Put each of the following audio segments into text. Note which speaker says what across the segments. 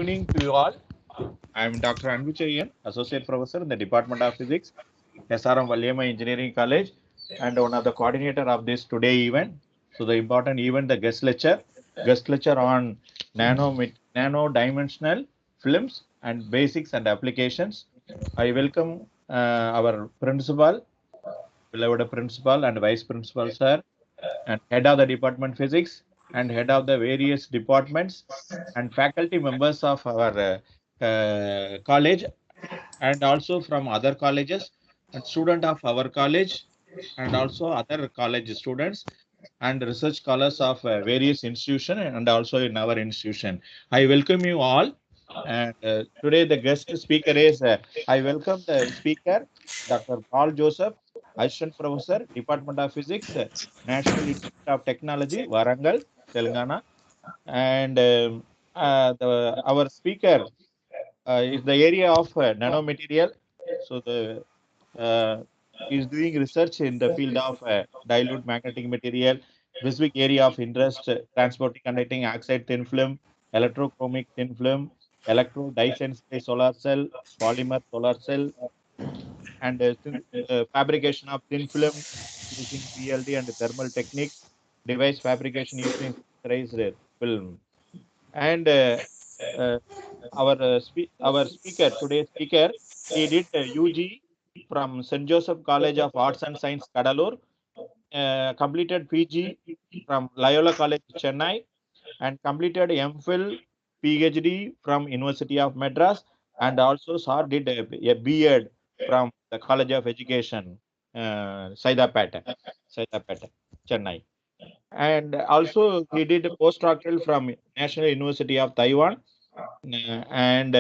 Speaker 1: Evening to you all. I am Dr. Anbuchayan, Associate Professor in the Department of Physics, SRM Valiama Engineering College, and one of the coordinator of this today event. So the important event, the guest lecture on nano dimensional films and basics and applications. I welcome our principal, beloved principal and vice principal sir, and head of the department physics and head of the various departments and faculty members of our college and also from other colleges and student of our college and also other college students and research scholars of various institution and also in our institution. I welcome you all. And today the guest speaker is, I welcome the speaker, Dr. Paul Joseph, Assistant Professor, Department of Physics, National Institute of Technology, Warangal, Telangana. And our speaker is the area of nanomaterial. So the uh, is doing research in the field of dilute magnetic material, specific area of interest, transporting conducting oxide thin film, electrochromic thin film, electro dye-sensitized solar cell, polymer solar cell, and fabrication of thin film using PLD and thermal technique, device fabrication using raised film. And uh, our speaker today's speaker, he did UG from St. Joseph College of Arts and Science, Kadalur, completed PG from Loyola College, Chennai, and completed MPhil PhD from University of Madras, and also sir did a B.Ed from the College of Education, Saidapeta, Chennai. And also he did a postdoctoral from National University of Taiwan, and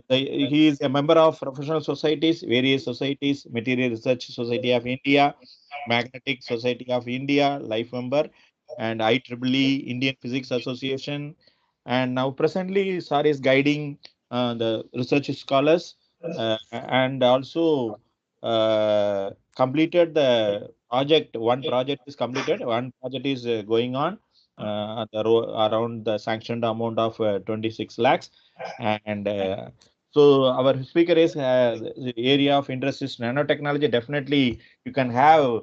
Speaker 1: he is a member of professional societies, various societies, Material Research Society of India, Magnetic Society of India, life member, and IEEE, Indian Physics Association. And now presently, Sir is guiding the research scholars and also completed the project. One project is completed, one project is going on around the sanctioned amount of 26 lakhs. And so our speaker is the area of interest is nanotechnology. Definitely, you can have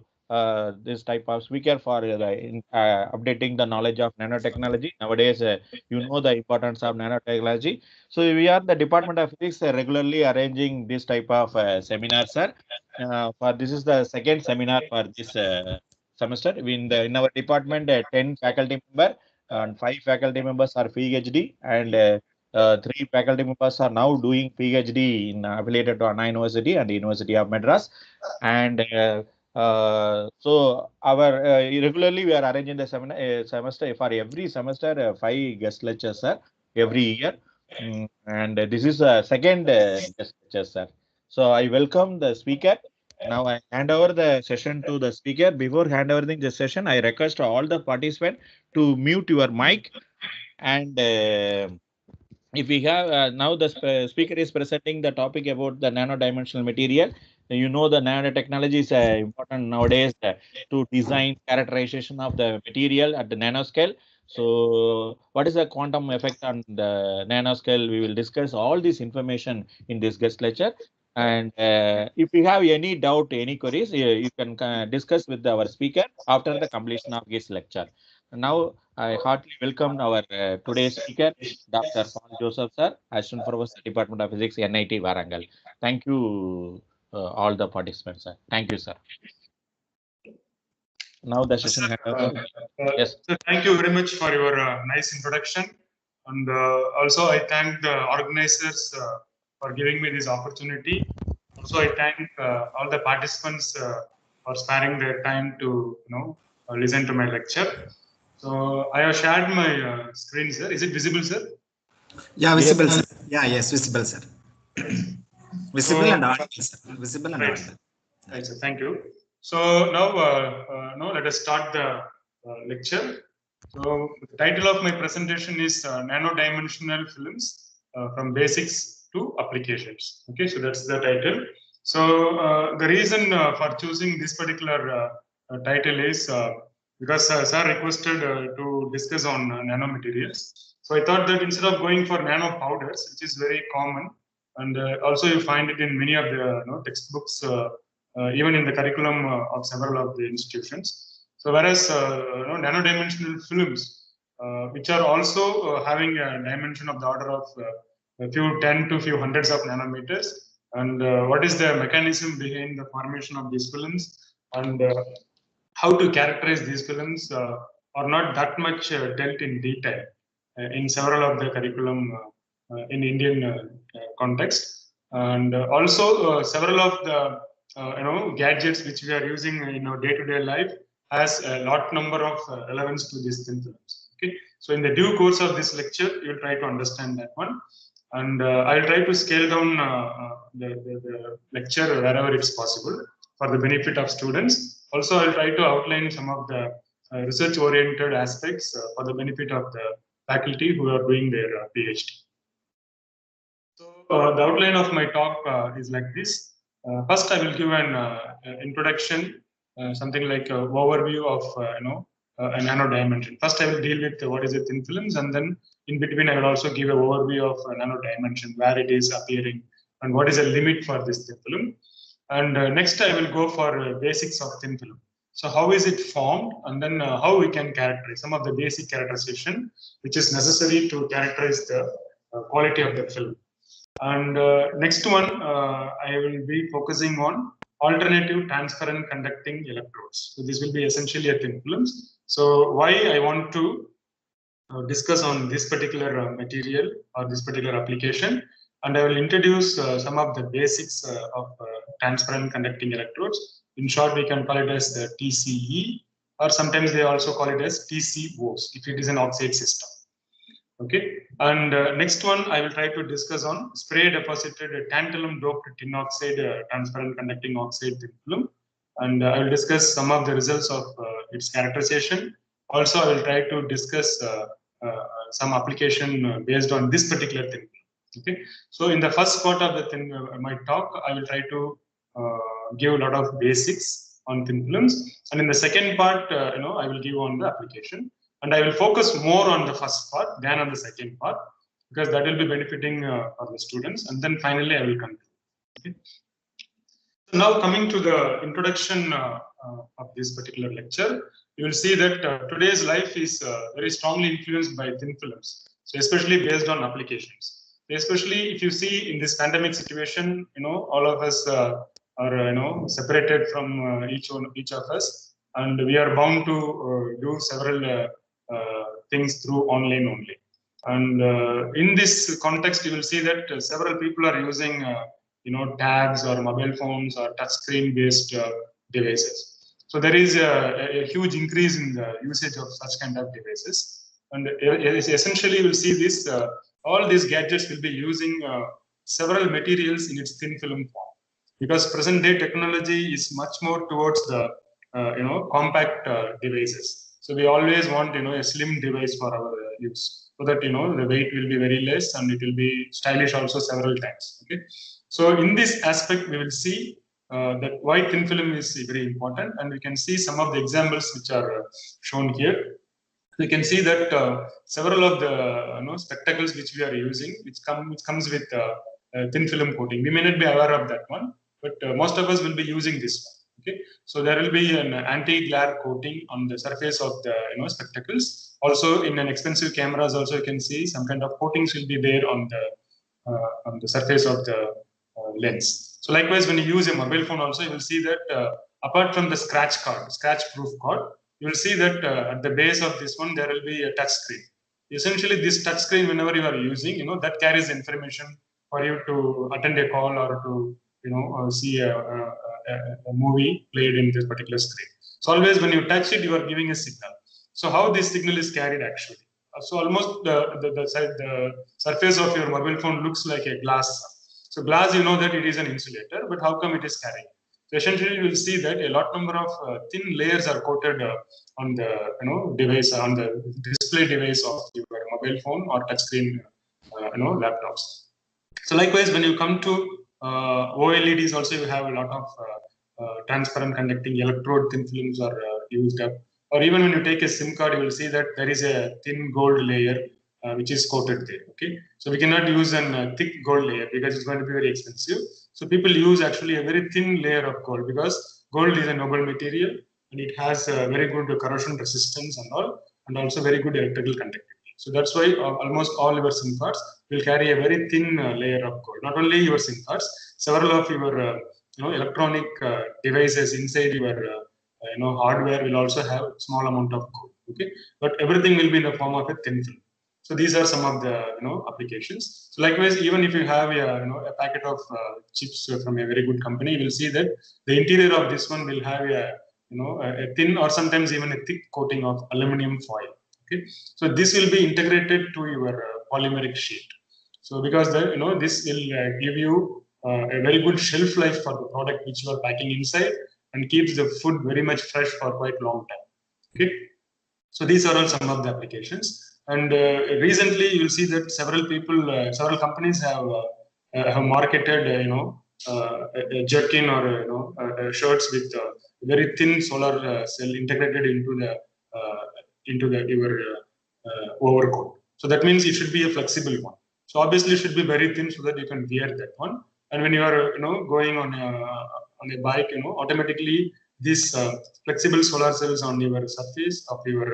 Speaker 1: this type of speaker for updating the knowledge of nanotechnology. Nowadays, you know the importance of nanotechnology. So we are the Department of Physics regularly arranging this type of seminar, sir. For this is the second seminar for this semester. In our department, 10 faculty member and 5 faculty members are PhD, and 3 faculty members are now doing PhD in affiliated to Anna University and University of Madras. And so our regularly we are arranging the seminar semester for every semester 5 guest lectures, sir, every year. And this is the second guest lecture, sir. So I welcome the speaker. Now I hand over the session to the speaker. Before hand over the session, I request all the participants to mute your mic. And if we have now the speaker is presenting the topic about the nano-dimensional material. You know the nanotechnology is important nowadays to design characterization of the material at the nanoscale. So what is the quantum effect on the nanoscale? We will discuss all this information in this guest lecture. And if you have any doubt, any queries, you can discuss with our speaker after the completion of this lecture. Now, I heartily welcome our today's speaker, Dr. Paul Joseph, sir, Assistant Professor, Department of Physics, NIT Warangal. Thank you, all the participants, sir. Thank you, sir. Now the session hand over. Yes.
Speaker 2: So thank you very much for your nice introduction. And also I thank the organizers for giving me this opportunity. Also I thank all the participants for sparing their time to listen to my lecture. So I have shared my screen, sir. Is it visible, sir?
Speaker 3: Yeah, visible, yes, sir. Yeah, yes, visible, sir. Visible
Speaker 2: so,
Speaker 3: and audible, sir. Visible and
Speaker 2: right.
Speaker 3: audible.
Speaker 2: Right, sir. Thank you. So now let us start the lecture. So the title of my presentation is Nano-Dimensional Films from Basics to Applications. Okay, so that's the title. So the reason for choosing this particular title is because sir requested to discuss on nanomaterials. So I thought that instead of going for nano powders, which is very common, and also you find it in many of the textbooks, even in the curriculum of several of the institutions. So whereas nano-dimensional films, which are also having a dimension of the order of a few 10 to few hundreds of nanometers, and what is the mechanism behind the formation of these films, and how to characterize these films are not that much dealt in detail in several of the curriculum in Indian context, and also several of the gadgets which we are using in our day-to-day life has a lot number of relevance to these thin films. Okay, so in the due course of this lecture, you'll try to understand that one, and I'll try to scale down the lecture wherever it's possible for the benefit of students. Also, I'll try to outline some of the research-oriented aspects for the benefit of the faculty who are doing their PhD. So the outline of my talk is like this. First, I will give an introduction, something like an overview of a nano dimension. First, I will deal with what is a thin films, and then in between, I will also give an overview of a nano dimension, where it is appearing, and what is the limit for this thin film. And next, I will go for basics of thin film. So how is it formed, and then how we can characterize some of the basic characterization which is necessary to characterize the quality of the film. And next one, I will be focusing on alternative transparent conducting electrodes. So this will be essentially a thin films. So why I want to discuss on this particular material or this particular application, and I will introduce some of the basics of transparent conducting electrodes. In short, we can call it as the TCE, or sometimes they also call it as TCOs if it is an oxide system. Okay, and next one I will try to discuss on spray deposited tantalum doped tin oxide transparent conducting oxide thin film, and I will discuss some of the results of its characterization. Also, I will try to discuss some application based on this particular thin film. Okay, so in the first part of the my talk, I will try to give a lot of basics on thin films, and in the second part, I will give on the application. And I will focus more on the first part than on the second part, because that will be benefiting for the students. And then finally, I will conclude. Okay. So now coming to the introduction of this particular lecture, you will see that today's life is very strongly influenced by thin films. So especially based on applications. Especially if you see in this pandemic situation, all of us are separated from each of us, and we are bound to do several things through online only. And in this context, you will see that several people are using tabs or mobile phones or touchscreen based devices. So there is a huge increase in the usage of such kind of devices. And essentially, you will see this, all these gadgets will be using several materials in its thin film form, because present day technology is much more towards the compact devices. So we always want a slim device for our use, so that the weight will be very less and it will be stylish also several times. Okay, so in this aspect we will see that why thin film is very important, and we can see some of the examples which are shown here. We can see that several of the spectacles which we are using, which comes with thin film coating. We may not be aware of that one, but most of us will be using this one. Okay, so there will be an anti-glare coating on the surface of the spectacles. Also, in an expensive cameras, also you can see some kind of coatings will be there on the surface of the lens. So likewise, when you use a mobile phone, also you will see that apart from the scratch-proof card, you will see that at the base of this one there will be a touch screen. Essentially, this touch screen, whenever you are using, that carries information for you to attend a call or to see a movie played in this particular screen. So always when you touch it, you are giving a signal. So how this signal is carried actually? So almost the surface of your mobile phone looks like a glass. So glass, you know that it is an insulator, but how come it is carrying? So essentially, you will see that a lot number of thin layers are coated on the device, on the display device of your mobile phone or touchscreen laptops. So likewise, when you come to OLEDs, also you have a lot of transparent conducting electrode thin films are used up. Or even when you take a SIM card, you will see that there is a thin gold layer which is coated there. Okay, so we cannot use a thick gold layer because it's going to be very expensive. So people use actually a very thin layer of gold because gold is a noble material and it has very good corrosion resistance and also very good electrical conductivity. So that's why almost all your SIM cards will carry a very thin layer of gold. Not only your SIM cards, several of your electronic devices inside your hardware will also have small amount of gold. Okay, but everything will be in the form of a thin film. So these are some of the applications. So likewise, even if you have a packet of chips from a very good company, you will see that the interior of this one will have a thin or sometimes even a thick coating of aluminum foil. Okay, so this will be integrated to your polymeric sheet. So because this will give you a very good shelf life for the product which you are packing inside and keeps the food very much fresh for quite long time. Okay, so these are all some of the applications. And recently, you will see that several companies have marketed, a jerkin or shirts with very thin solar cell integrated into your overcoat. So that means it should be a flexible one. So obviously, it should be very thin so that you can wear that one. And when you are going on a bike, automatically these flexible solar cells on your surface of your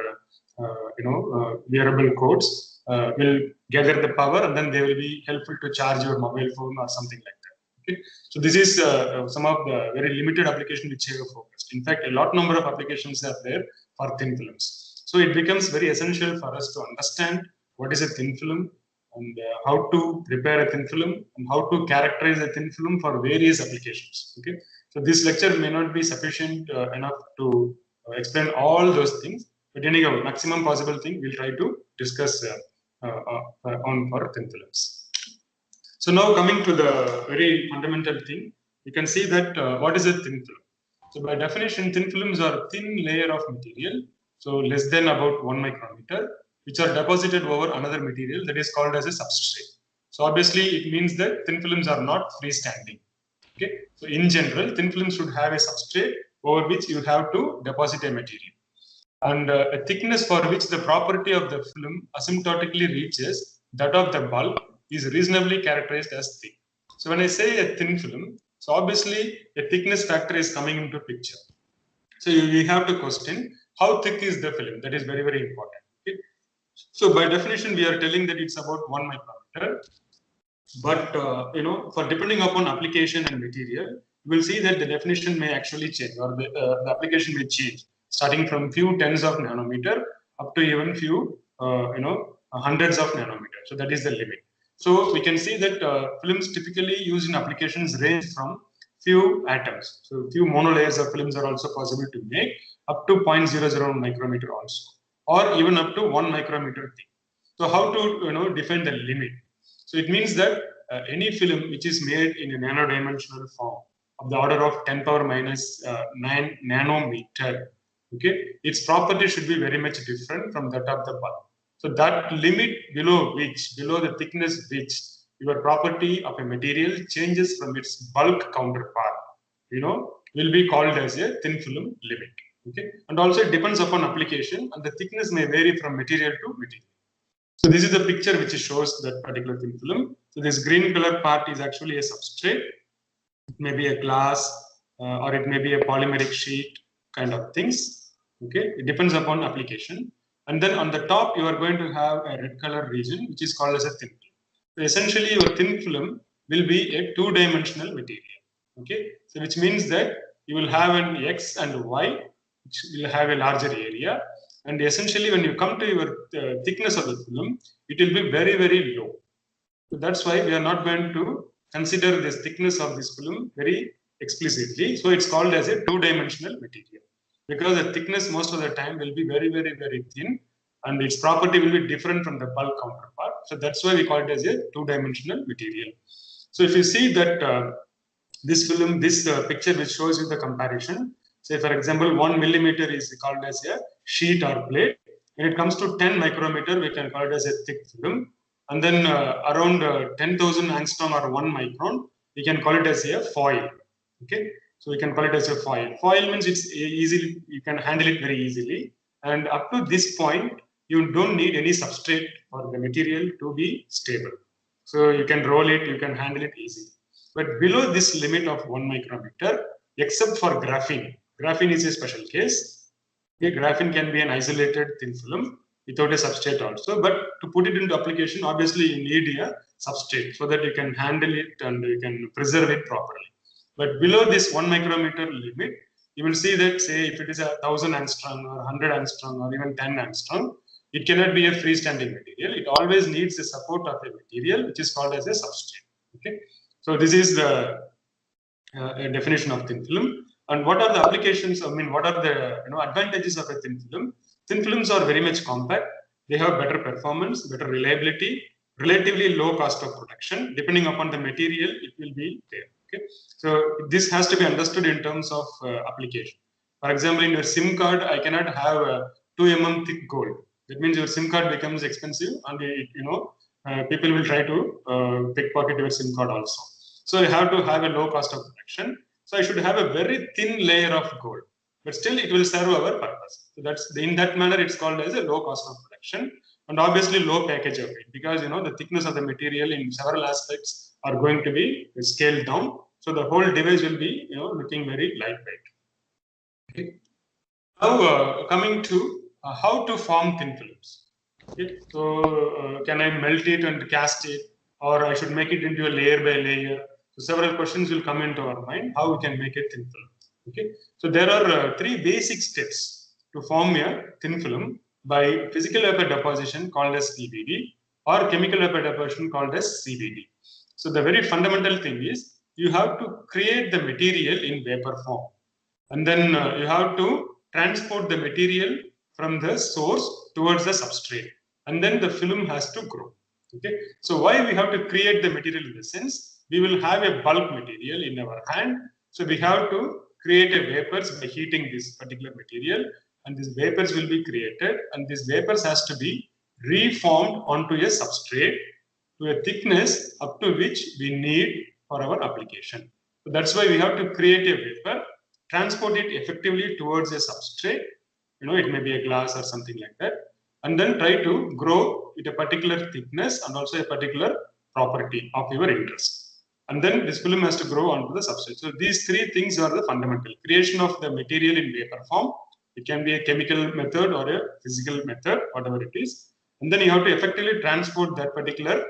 Speaker 2: wearable coats will gather the power, and then they will be helpful to charge your mobile phone or something like that. Okay, so this is some of the very limited application which I have focused. In fact, a lot number of applications are there for thin films. So it becomes very essential for us to understand what is a thin film and how to prepare a thin film and how to characterize a thin film for various applications. Okay, so this lecture may not be sufficient enough to explain all those things, but anyhow, maximum possible thing we'll try to discuss on for thin films. So now coming to the very fundamental thing, you can see that what is a thin film? So by definition, thin films are thin layer of material, so less than about 1 micrometer, which are deposited over another material that is called as a substrate. So obviously, it means that thin films are not freestanding. Okay, so in general, thin films should have a substrate over which you have to deposit a material, and a thickness for which the property of the film asymptotically reaches that of the bulk is reasonably characterized as thick. So when I say a thin film, so obviously a thickness factor is coming into picture. So you have to question how thick is the film. That is very, very important. Okay? So by definition, we are telling that it's about 1 micrometer. But for depending upon application and material, you will see that the definition may actually change, or the application may change, starting from few tens of nanometer up to even few hundreds of nanometer. So that is the limit. So we can see that films typically used in applications range from few atoms. So few monolayers of films are also possible to make up to 0.00 micrometer also, or even up to 1 micrometer thick. So how to define the limit? So it means that any film which is made in a nano-dimensional form of the order of 10 power minus 9 nanometer, okay, its property should be very much different from that of the bulk. So that limit below the thickness which your property of a material changes from its bulk counterpart, will be called as a thin film limit. Okay, and also it depends upon application, and the thickness may vary from material to material. So this is the picture which shows that particular thin film. So this green color part is actually a substrate. It may be a glass or it may be a polymeric sheet kind of things. Okay, it depends upon application. And then on the top, you are going to have a red color region, which is called as a thin film. So essentially, your thin film will be a two-dimensional material. Okay, so which means that you will have an X and Y, which will have a larger area. And essentially, when you come to your thickness of the film, it will be very, very low. So that's why we are not going to consider this thickness of this film very explicitly. So it's called as a two-dimensional material, because the thickness most of the time will be very, very, very thin, and its property will be different from the bulk counterpart. So that's why we call it as a two-dimensional material. So if you see that this film, this picture which shows you the comparison, say for example, 1 millimeter is called as a sheet or plate. When it comes to 10 micrometer, we can call it as a thick film. And then around 10,000 angstrom or 1 micron, we can call it as a foil. Okay, so we can call it as a foil. Foil means it's easily, you can handle it very easily. And up to this point, you don't need any substrate for the material to be stable. So you can roll it, you can handle it easily. But below this limit of 1 micrometer, except for graphene, graphene is a special case. Okay, graphene can be an isolated thin film without a substrate also. But to put it into application, obviously you need a substrate so that you can handle it and you can preserve it properly. But below this 1 micrometer limit, you will see that, say, if it is 1,000 angstrom or 100 angstrom or even 10 angstrom, it cannot be a freestanding material. It always needs the support of a material which is called as a substrate. Okay, so this is the definition of thin film. And what are the applications? I mean, what are the advantages of a thin film? Thin films are very much compact. They have better performance, better reliability, relatively low cost of production. Depending upon the material, it will be there. Okay, so this has to be understood in terms of application. For example, in your SIM card, I cannot have a 2 mm thick gold. That means your SIM card becomes expensive, and people will try to pickpocket your SIM card also. So you have to have a low cost of production. So I should have a very thin layer of gold, but still it will serve our purpose. So that's in that manner it's called as a low cost of production, and obviously low package of it, because the thickness of the material in several aspects are going to be scaled down. So the whole device will be looking very lightweight. Okay. Now coming to how to form thin films. Okay. So can I melt it and cast it, or I should make it into a layer by layer? So several questions will come into our mind how we can make a thin film. Okay. So there are 3 basic steps to form a thin film by physical vapor deposition called as PVD or chemical vapor deposition called as CVD. So the very fundamental thing is you have to create the material in vapor form, and then you have to transport the material from the source towards the substrate, and then the film has to grow. Okay, so why we have to create the material in the sense we will have a bulk material in our hand, so we have to create a vapors by heating this particular material, and these vapors will be created, and these vapors has to be reformed onto a substrate to a thickness up to which we need for our application. So that's why we have to create a vapor, transport it effectively towards a substrate, it may be a glass or something like that, and then try to grow with a particular thickness and also a particular property of your interest. And then this film has to grow onto the substrate. So these 3 things are the fundamental. Creation of the material in vapor form. It can be a chemical method or a physical method, whatever it is. And then you have to effectively transport that particular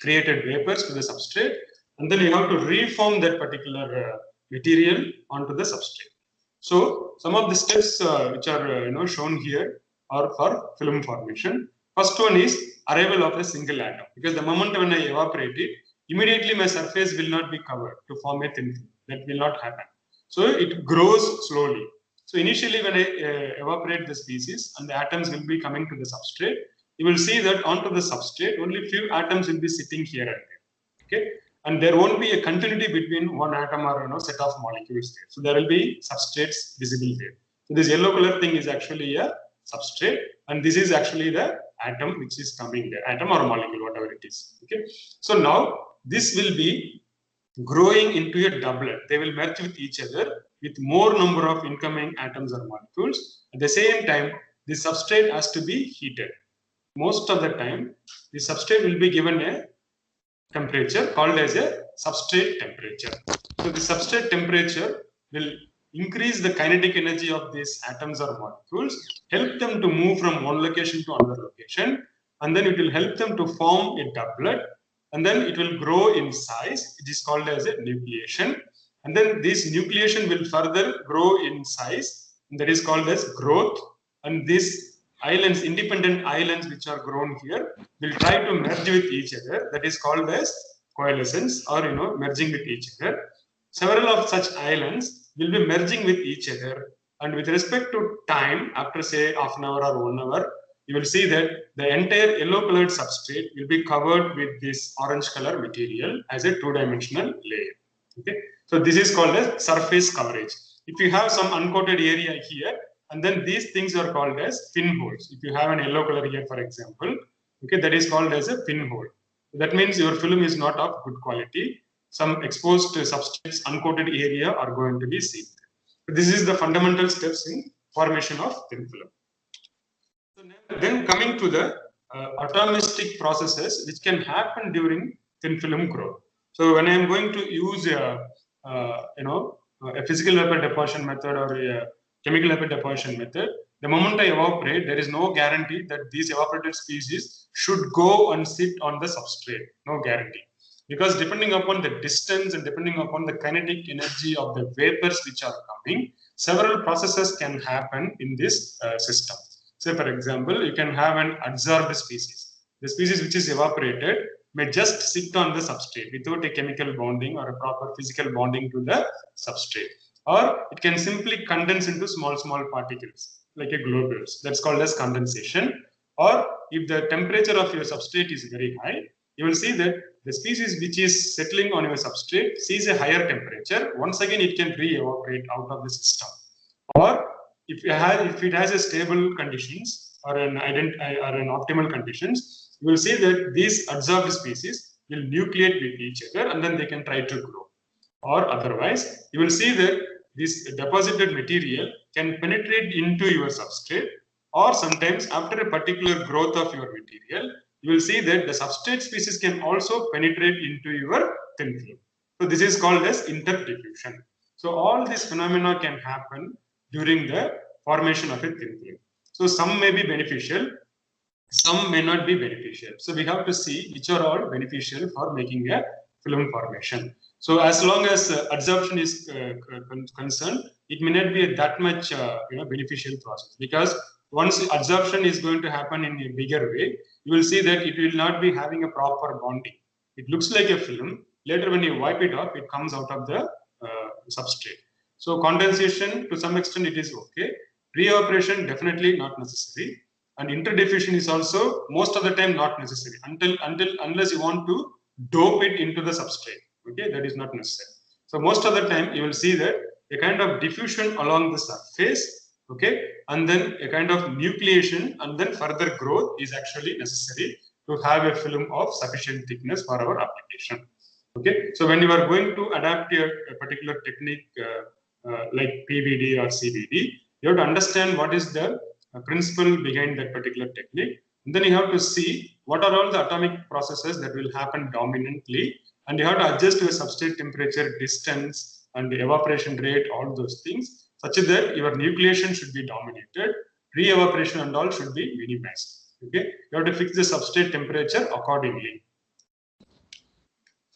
Speaker 2: created vapors to the substrate, and then you have to reform that particular material onto the substrate. So some of the steps which are shown here are for film formation. First one is arrival of a single atom, because the moment when I evaporate it, immediately my surface will not be covered to form a thin film. That will not happen. So it grows slowly. So initially when I evaporate the species and the atoms will be coming to the substrate, you will see that onto the substrate only few atoms will be sitting here and there. Okay, and there won't be a continuity between one atom or set of molecules there. So there will be substrates visible there. So this yellow color thing is actually a substrate, and this is actually the atom which is coming there, atom or molecule, whatever it is. Okay, so now this will be growing into a doublet. They will merge with each other with more number of incoming atoms or molecules. At the same time, the substrate has to be heated. Most of the time, the substrate will be given a temperature called as a substrate temperature. So the substrate temperature will increase the kinetic energy of these atoms or molecules, help them to move from one location to another location, and then it will help them to form a doublet, and then it will grow in size. It is called as a nucleation, and then this nucleation will further grow in size, and that is called as growth. And these islands, independent islands which are grown here, will try to merge with each other. That is called as coalescence, or merging with each other. Several of such islands will be merging with each other, and with respect to time, after say half an hour or 1 hour, you will see that the entire yellow colored substrate will be covered with this orange color material as a 2-dimensional layer. Okay, so this is called as surface coverage. If you have some uncoated area here, and then these things are called as pinholes. If you have an yellow color here, for example, okay, that is called as a pinhole. That means your film is not of good quality. Some exposed substrates, uncoated area are going to be seen. This is the fundamental steps in formation of thin film. Then coming to the atomistic processes which can happen during thin film growth. So when I am going to use a physical vapor deposition method or a chemical vapor deposition method, the moment I evaporate, there is no guarantee that these evaporated species should go and sit on the substrate. No guarantee. Because depending upon the distance and depending upon the kinetic energy of the vapors which are coming, several processes can happen in this system. Say, for example, you can have an adsorbed species. The species which is evaporated may just sit on the substrate without a chemical bonding or a proper physical bonding to the substrate. Or it can simply condense into small particles like a globules. That's called as condensation. Or if the temperature of your substrate is very high, you will see that the species which is settling on your substrate sees a higher temperature. Once again, it can re-evaporate out of the system. Or if it has a stable conditions or an optimal conditions, you will see that these adsorbed species will nucleate with each other and then they can try to grow. Or otherwise, you will see that this deposited material can penetrate into your substrate, or sometimes after a particular growth of your material, you will see that the substrate species can also penetrate into your thin film. So this is called as interdiffusion. So all these phenomena can happen during the formation of a thin film. So some may be beneficial, some may not be beneficial. So we have to see which are all beneficial for making a film formation. So as long as adsorption is concerned, it may not be that much beneficial process, because once adsorption is going to happen in a bigger way, you will see that it will not be having a proper bonding. It looks like a film. Later, when you wipe it off, it comes out of the substrate. So condensation, to some extent, it is okay. Re-evaporation, definitely not necessary. And interdiffusion is also most of the time not necessary unless you want to dope it into the substrate. Okay, that is not necessary. So most of the time you will see that a kind of diffusion along the surface, okay, and then a kind of nucleation and then further growth is actually necessary to have a film of sufficient thickness for our application. Okay, so when you are going to adapt a particular technique like PVD or CVD, you have to understand what is the principle behind that particular technique. And then you have to see what are all the atomic processes that will happen dominantly, and you have to adjust your substrate temperature, distance, and the evaporation rate, all those things, such that your nucleation should be dominated, re-evaporation and all should be minimized. Okay, you have to fix the substrate temperature accordingly.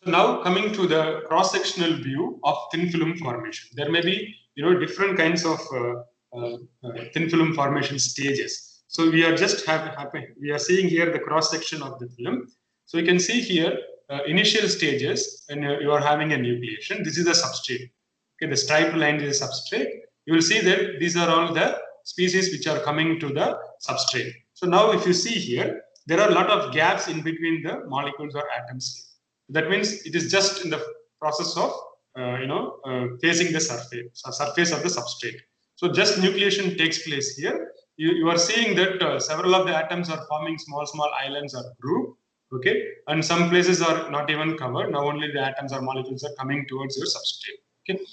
Speaker 2: So now coming to the cross-sectional view of thin film formation, there may be different kinds of thin film formation stages. So we are just we are seeing here the cross section of the film. So you can see here initial stages when you are having a nucleation. This is the substrate. Okay, the striped line is the substrate. You will see that these are all the species which are coming to the substrate. So now if you see here, there are a lot of gaps in between the molecules or atoms here. That means it is just in the process of facing the surface of the substrate. So just nucleation takes place here. You are seeing that several of the atoms are forming small islands or group. Okay, and some places are not even covered. Now only the atoms or molecules are coming towards your substrate. Okay,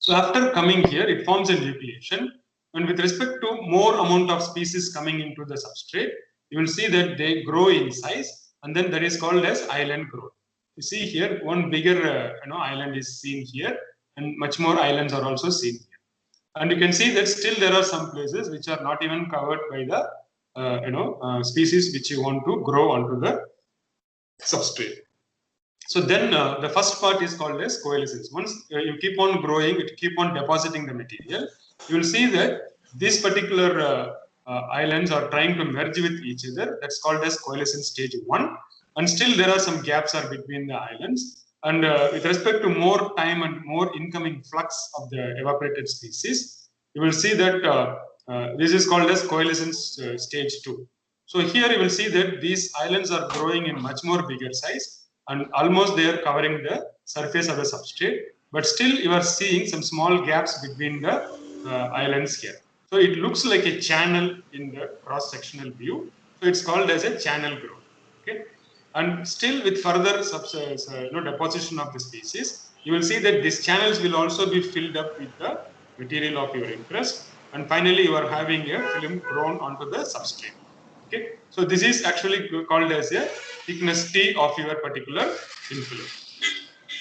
Speaker 2: so after coming here, it forms a nucleation, and with respect to more amount of species coming into the substrate, you will see that they grow in size, and then that is called as island growth. You see here, one bigger island is seen here, and much more islands are also seen here. And you can see that still there are some places which are not even covered by the species which you want to grow onto the substrate. So then the first part is called as coalescence. Once you keep on growing, you keep on depositing the material, you will see that these particular islands are trying to merge with each other. That's called as coalescence stage 1. And still there are some gaps are between the islands. And with respect to more time and more incoming flux of the evaporated species, you will see that this is called as coalescence stage 2. So here you will see that these islands are growing in much more bigger size, and almost they are covering the surface of the substrate. But still you are seeing some small gaps between the islands here. So it looks like a channel in the cross-sectional view. So it's called as a channel growth. Okay. And still with further deposition of the species, you will see that these channels will also be filled up with the material of your interest. and finally you are having a film grown onto the substrate. Okay, so this is actually called as a thickness T of your particular thin film.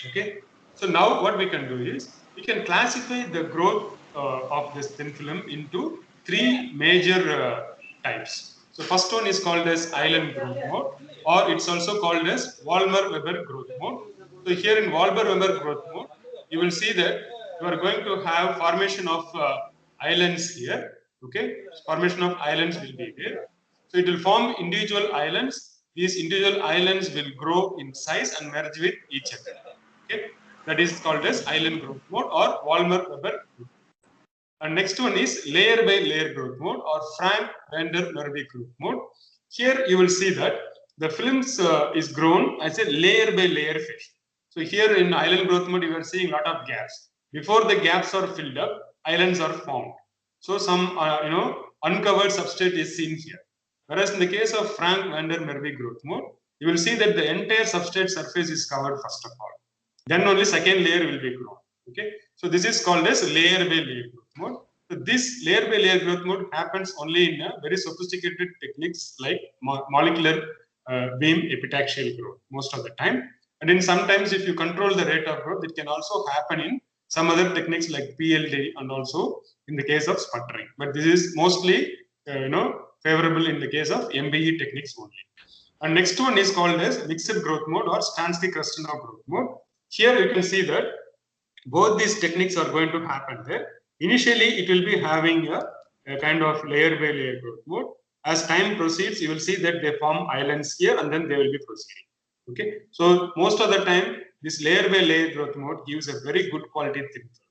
Speaker 2: Okay, so now what we can do is we can classify the growth of this thin film into three major types. So first one is called as island growth mode, or it's also called as Walmer-Weber growth mode. So here in Walmer-Weber growth mode, you will see that you are going to have formation of islands here. Okay, formation of islands will be there. So it will form individual islands. These individual islands will grow in size and merge with each other. Okay, that is called as island growth mode or Walmer-Weber. And next one is layer by layer growth mode or Frank-Vander-Merwe growth mode. Here you will see that the films is grown as a layer by layer fashion. So here in island growth mode, you are seeing a lot of gaps. Before the gaps are filled up, islands are formed. So some uncovered substrate is seen here. Whereas in the case of Frank-Vander-Merwe growth mode, you will see that the entire substrate surface is covered first of all. Then only second layer will be grown. Okay, so this is called as layer by layer growth mode. So this layer by layer growth mode happens only in very sophisticated techniques like molecular beam epitaxial growth most of the time. And in sometimes if you control the rate of growth, it can also happen in some other techniques like PLD and also in the case of sputtering. But this is mostly favorable in the case of MBE techniques only. And next one is called as mixed growth mode or Stansky-Krasnov growth mode. Here you can see that both these techniques are going to happen there. Initially, it will be having a kind of layer by layer growth mode. As time proceeds, you will see that they form islands here and then they will be proceeding. Okay, so most of the time, this layer by layer growth mode gives a very good quality thin film.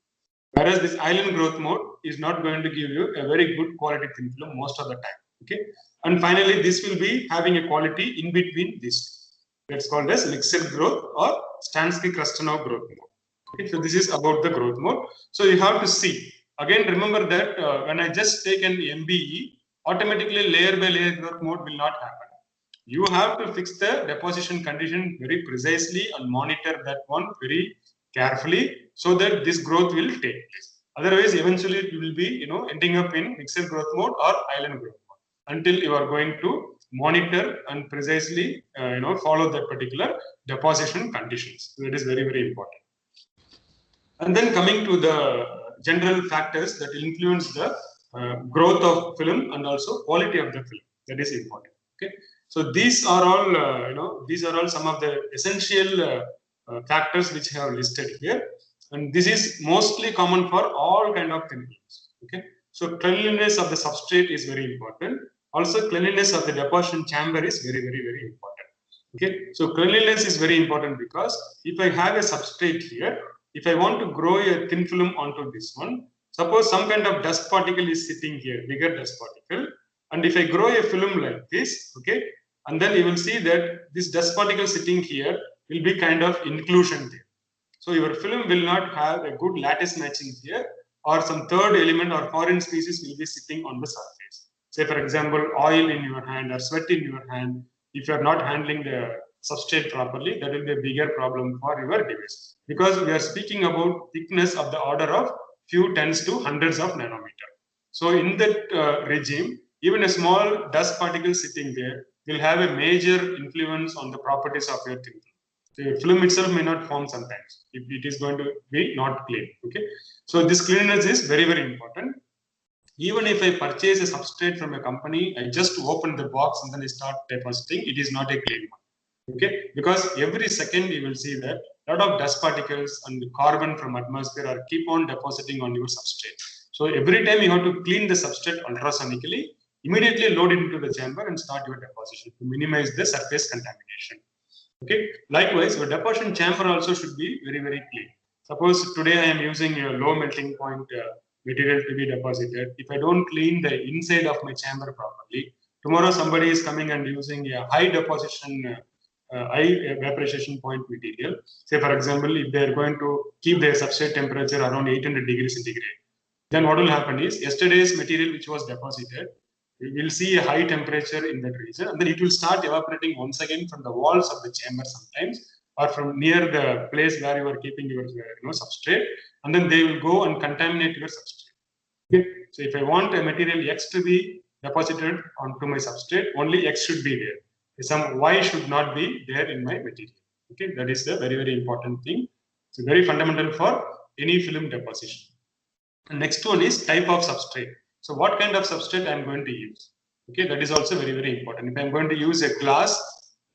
Speaker 2: Whereas this island growth mode is not going to give you a very good quality thin film most of the time. Okay, and finally, this will be having a quality in between these. That's called as mixed growth or Stansky-Krasnov growth mode. Okay, so this is about the growth mode. So you have to see. Again, remember that when I just take an MBE, automatically layer by layer growth mode will not happen. You have to fix the deposition condition very precisely and monitor that one very carefully so that this growth will take place. Otherwise, eventually it will be ending up in mixed growth mode or island growth mode until you are going to monitor and precisely follow that particular deposition conditions. So that is very, very important. And then coming to the general factors that influence the growth of film and also quality of the film, that is important. Okay, so these are all these are all some of the essential factors which I have listed here, and this is mostly common for all kind of thin films. Okay, so cleanliness of the substrate is very important. Also, cleanliness of the deposition chamber is very, very, very important. Okay, so cleanliness is very important because if I have a substrate here, if I want to grow a thin film onto this one, suppose some kind of dust particle is sitting here, bigger dust particle, and if I grow a film like this, okay, and then you will see that this dust particle sitting here will be kind of inclusion there. So your film will not have a good lattice matching here, or some third element or foreign species will be sitting on the surface. Say for example, oil in your hand or sweat in your hand. If you are not handling the substrate properly, that will be a bigger problem for your device. Because we are speaking about thickness of the order of few tens to hundreds of nanometer. So in that regime, even a small dust particle sitting there will have a major influence on the properties of your thin film. The film itself may not form sometimes if it is going to be not clean. Okay, so this cleanliness is very, very important. Even if I purchase a substrate from a company, I just open the box and then I start depositing, it is not a clean one. Okay, because every second you will see that a lot of dust particles and carbon from atmosphere are keep on depositing on your substrate. So every time you have to clean the substrate ultrasonically, immediately load it into the chamber and start your deposition to minimize the surface contamination. Okay, likewise, your deposition chamber also should be very, very clean. Suppose today I am using a low melting point material to be deposited. If I don't clean the inside of my chamber properly, tomorrow somebody is coming and using a high deposition, high vaporization point material. Say for example, if they are going to keep their substrate temperature around 800 degrees centigrade, then what will happen is yesterday's material which was deposited, we will see a high temperature in that region, and then it will start evaporating once again from the walls of the chamber sometimes, or from near the place where you are keeping your substrate, and then they will go and contaminate your substrate. Okay. So if I want a material X to be deposited onto my substrate, only X should be there. Some Y should not be there in my material. Okay, that is the very, very important thing. It's very fundamental for any film deposition. And next one is type of substrate. So what kind of substrate I'm going to use? Okay, that is also very, very important. If I'm going to use a glass,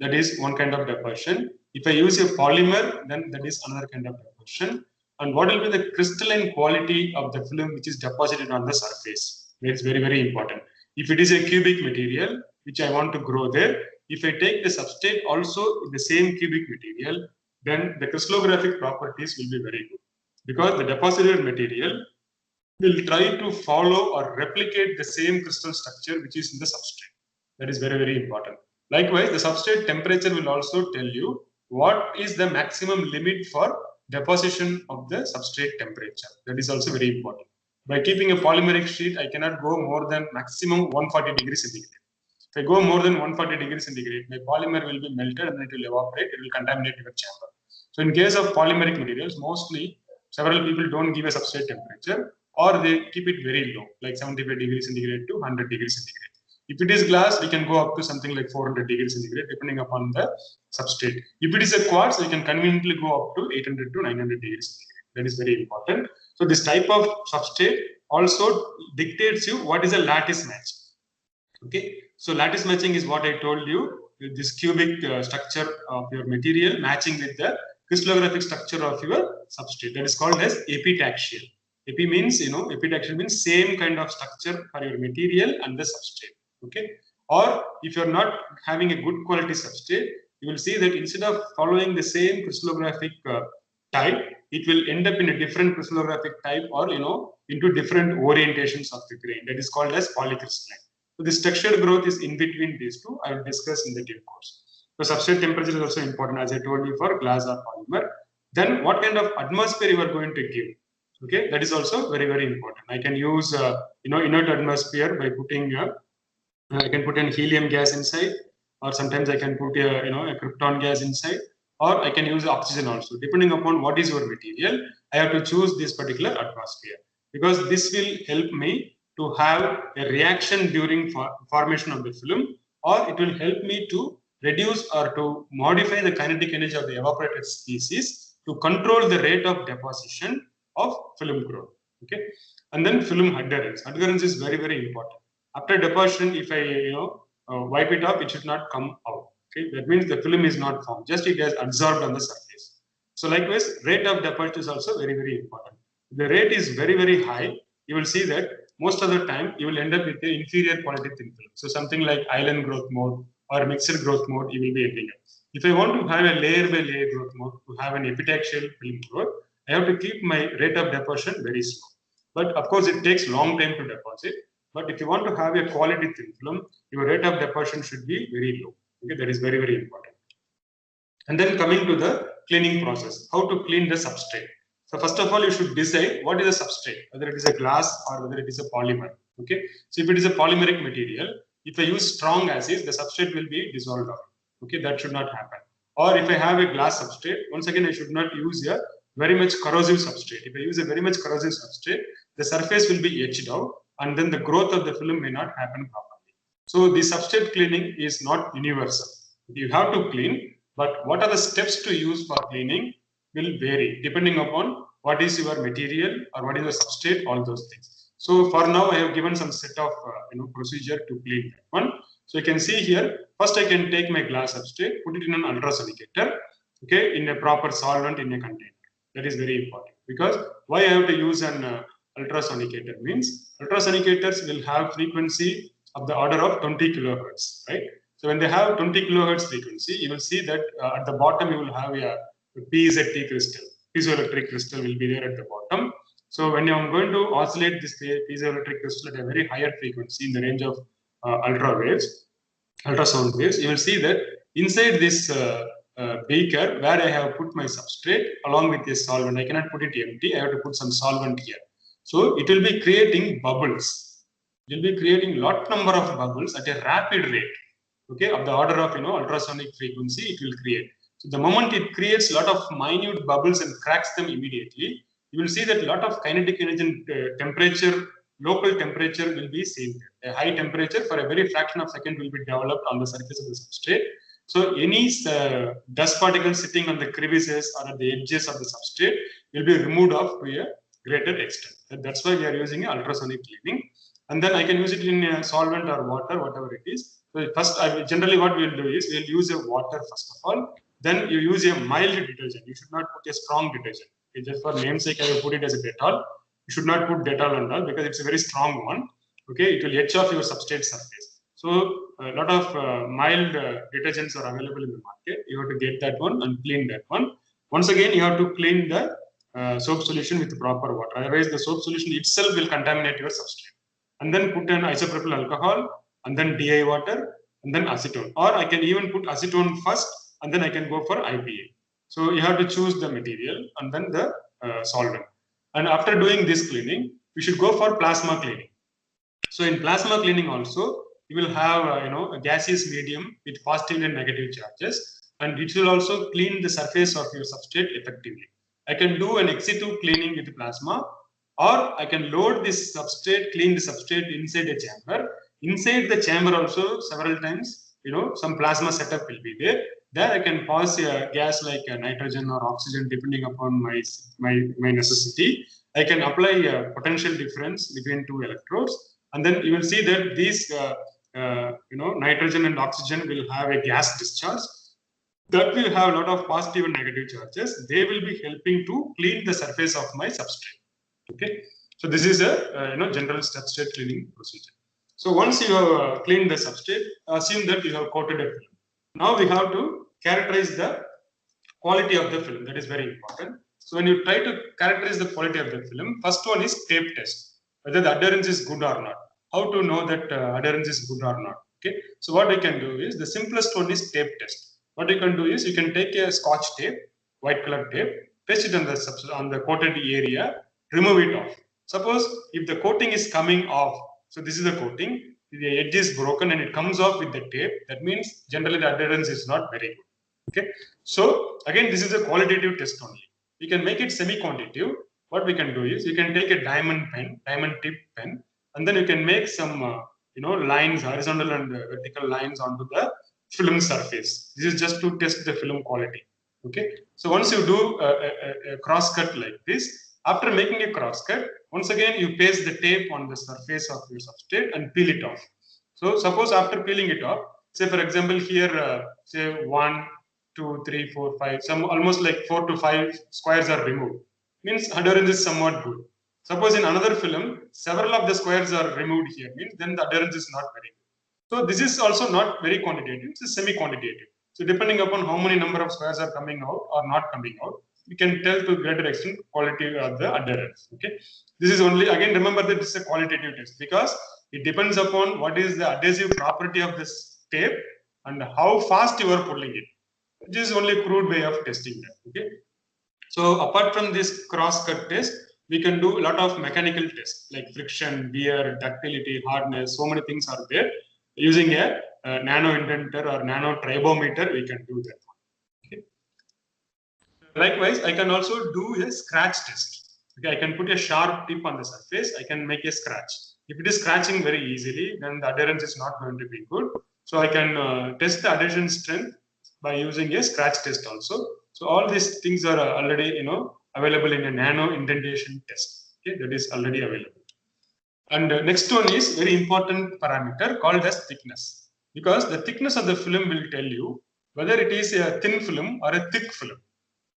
Speaker 2: that is one kind of deposition. If I use a polymer, then that is another kind of deposition. And what will be the crystalline quality of the film which is deposited on the surface? It's very, very important. If it is a cubic material, which I want to grow there, if I take the substrate also in the same cubic material, then the crystallographic properties will be very good. Because the deposited material will try to follow or replicate the same crystal structure which is in the substrate. That is very, very important. Likewise, the substrate temperature will also tell you what is the maximum limit for deposition of the substrate temperature. That is also very important. By keeping a polymeric sheet, I cannot go more than maximum 140 degrees centigrade. If I go more than 140 degrees centigrade, my polymer will be melted and it will evaporate, it will contaminate your chamber. So in case of polymeric materials, mostly several people don't give a substrate temperature, or they keep it very low, like 75 degrees centigrade to 100 degrees centigrade. If it is glass, we can go up to something like 400 degrees centigrade, depending upon the substrate. If it is a quartz, we can conveniently go up to 800 to 900 degrees centigrade. That is very important. So this type of substrate also dictates you what is a lattice match. Okay, so lattice matching is what I told you, this cubic structure of your material matching with the crystallographic structure of your substrate. That is called as epitaxial. Epi means, epitaxial means same kind of structure for your material and the substrate. Okay, or if you're not having a good quality substrate, you will see that instead of following the same crystallographic type, it will end up in a different crystallographic type, or into different orientations of the grain. That is called as polycrystalline. So the structural growth is in between these two. I will discuss in the due course. So substrate temperature is also important, as I told you, for glass or polymer. Then what kind of atmosphere you are going to give? Okay, that is also very, very important. I can use inert atmosphere by putting I can put an helium gas inside, or sometimes I can put a krypton gas inside, or I can use oxygen also. Depending upon what is your material, I have to choose this particular atmosphere, because this will help me to have a reaction during formation of the film, or it will help me to reduce or to modify the kinetic energy of the evaporated species to control the rate of deposition of film growth. Okay, and then film adherence. Adherence is very, very important. After deposition, if I wipe it off, it should not come out. Okay, that means the film is not formed; just it has absorbed on the surface. So likewise, rate of deposition is also very, very important. If the rate is very, very high, you will see that most of the time you will end up with an inferior quality thin film. So something like island growth mode or mixed growth mode, you will be ending up. If I want to have a layer by layer growth mode, to have an epitaxial film growth, I have to keep my rate of deposition very slow. But of course, it takes long time to deposit. But if you want to have a quality thin film, your rate of deposition should be very low. Okay, that is very, very important. And then coming to the cleaning process, how to clean the substrate. So first of all, you should decide what is a substrate, whether it is a glass or whether it is a polymer. Okay, so if it is a polymeric material, if I use strong acids, the substrate will be dissolved out. Okay, that should not happen. Or if I have a glass substrate, once again, I should not use a very much corrosive substrate. If I use a very much corrosive substrate, the surface will be etched out, and then the growth of the film may not happen properly. So the substrate cleaning is not universal. You have to clean, but what are the steps to use for cleaning will vary depending upon what is your material or what is your substrate, all those things. So for now, I have given some set of procedure to clean that one. So you can see here, first I can take my glass substrate, put it in an ultrasonicator, okay, in a proper solvent in a container. That is very important, because why I have to use an ultrasonicator means ultrasonicators will have frequency of the order of 20 kilohertz, right? So when they have 20 kilohertz frequency, you will see that at the bottom you will have a PZT crystal. Piezoelectric crystal will be there at the bottom. So when I'm going to oscillate this piezoelectric crystal at a very higher frequency in the range of ultrasound waves, you will see that inside this beaker where I have put my substrate along with this solvent, I cannot put it empty. I have to put some solvent here. So it will be creating bubbles. It will be creating lot number of bubbles at a rapid rate. Okay, of the order of ultrasonic frequency, it will create. So the moment it creates a lot of minute bubbles and cracks them immediately, you will see that a lot of kinetic energy and temperature local temperature will be seen there. A high temperature for a very fraction of a second will be developed on the surface of the substrate. So any dust particles sitting on the crevices or at the edges of the substrate will be removed off to a greater extent. That's why we are using ultrasonic cleaning. And then I can use it in a solvent or water, whatever it is. So first, generally what we'll do is we'll use a water first of all. Then you use a mild detergent. You should not put a strong detergent. Okay, just for namesake, I will put it as a Dettol. You should not put Dettol and all because it's a very strong one. Okay, it will etch off your substrate surface. So a lot of mild detergents are available in the market. You have to get that one and clean that one. Once again, you have to clean the soap solution with proper water. Otherwise, the soap solution itself will contaminate your substrate. And then put an isopropyl alcohol and then DI water and then acetone. Or I can even put acetone first and then I can go for IPA. So you have to choose the material and then the solvent. And after doing this cleaning, you should go for plasma cleaning. So in plasma cleaning also, you will have a gaseous medium with positive and negative charges, and it will also clean the surface of your substrate effectively. I can do an ex-situ cleaning with plasma, or I can load this substrate, clean the substrate inside a chamber. Inside the chamber also several times, some plasma setup will be there. There I can pass a gas like nitrogen or oxygen depending upon my necessity. I can apply a potential difference between two electrodes, and then you will see that these nitrogen and oxygen will have a gas discharge that will have a lot of positive and negative charges. They will be helping to clean the surface of my substrate. Okay, so this is a general substrate cleaning procedure. So once you have cleaned the substrate, assume that you have coated a film. Now we have to characterize the quality of the film. That is very important. So when you try to characterize the quality of the film, first one is tape test, whether the adherence is good or not. How to know that adherence is good or not? Okay, so what I can do is the simplest one is tape test. What you can do is you can take a scotch tape, white color tape, paste it on the coated area, remove it off. Suppose if the coating is coming off, so this is the coating, the edge is broken and it comes off with the tape, that means generally the adherence is not very good. Okay, so again, this is a qualitative test only. You can make it semi-quantitative. What we can do is you can take a diamond tip pen, and then you can make some lines, horizontal and vertical lines onto the film surface. This is just to test the film quality. Okay, so once you do a cross cut like this, after making a cross cut, once again you paste the tape on the surface of your substrate and peel it off. So suppose after peeling it off, say for example here, say 1, 2, 3, 4, 5, some almost like 4 to 5 squares are removed. Means adherence is somewhat good. Suppose in another film, several of the squares are removed here, means then the adherence is not very good. So this is also not very quantitative, it's semi-quantitative. So depending upon how many number of squares are coming out or not coming out, we can tell to greater extent quality of the adherence. Okay, this is only, again remember that this is a qualitative test because it depends upon what is the adhesive property of this tape and how fast you are pulling it. This is only a crude way of testing that. Okay, so apart from this cross-cut test, we can do a lot of mechanical tests like friction, wear, ductility, hardness. So many things are there. Using a nano indenter or nano tribometer, we can do that. Okay. Likewise, I can also do a scratch test. Okay, I can put a sharp tip on the surface. I can make a scratch. If it is scratching very easily, then the adherence is not going to be good. So I can test the adhesion strength by using a scratch test also. So all these things are already available in a nano indentation test. Okay, that is already available. And next one is very important parameter called as thickness, because the thickness of the film will tell you whether it is a thin film or a thick film.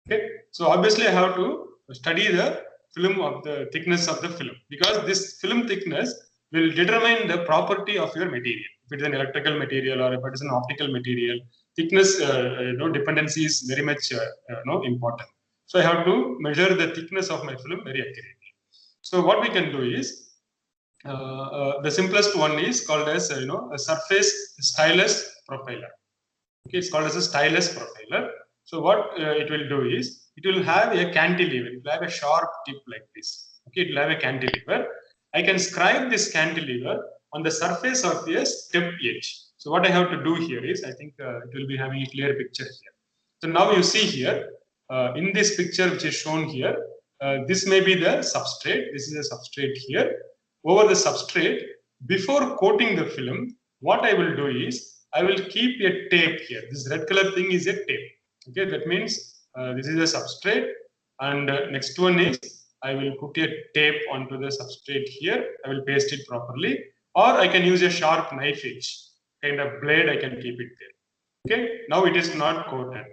Speaker 2: Okay, so obviously I have to study the film of the thickness of the film, because this film thickness will determine the property of your material. If it is an electrical material or if it is an optical material, thickness dependency is very much important. So I have to measure the thickness of my film very accurately. So what we can do is the simplest one is called as a surface stylus profiler. Okay, it's called as a stylus profiler. So what it will do is it will have a cantilever. It will have a sharp tip like this. Okay, it will have a cantilever. I can scribe this cantilever on the surface of the step edge. So what I have to do here is, I think it will be having a clear picture here. So now you see here in this picture which is shown here, this may be the substrate. This is a substrate here. over the substrate. Before coating the film, what I will do is I will keep a tape here. This red color thing is a tape. Okay, that means this is a substrate, and next one is I will put a tape onto the substrate here. I will paste it properly, or I can use a sharp knife edge kind of blade. I can keep it there. Okay, now it is not coated.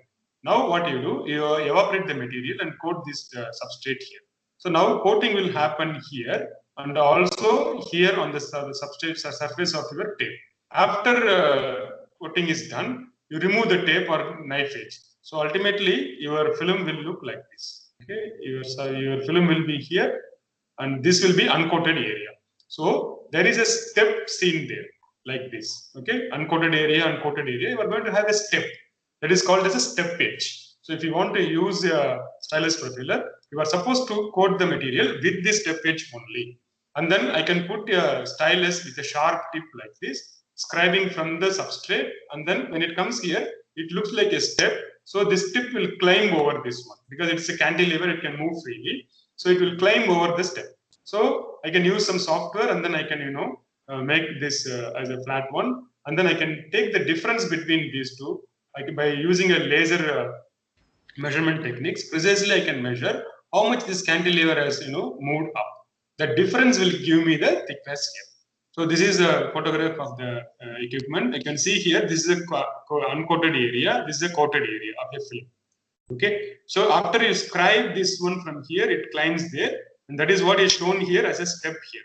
Speaker 2: Now what you do, you evaporate the material and coat this substrate here. So now coating will happen here and also here on the substrate surface of your tape. After coating is done, you remove the tape or knife edge. So ultimately your film will look like this. Okay, your film will be here and this will be uncoated area. So there is a step seen there like this. Okay, uncoated area, uncoated area. You are going to have a step that is called as a step edge. So if you want to use a stylus profiler, you are supposed to coat the material with this step edge only. And then I can put a stylus with a sharp tip like this, scribing from the substrate. And then when it comes here, it looks like a step. So this tip will climb over this one because it's a cantilever, it can move freely. So it will climb over the step. So I can use some software and then I can, make this as a flat one. And then I can take the difference between these two. By using a laser measurement techniques, precisely I can measure how much this cantilever has moved up. The difference will give me the thickness here. So this is a photograph of the equipment. I can see here, this is a uncoated area, this is a coated area of a film. Okay, so after you scribe this one from here, it climbs there, and that is what is shown here as a step here.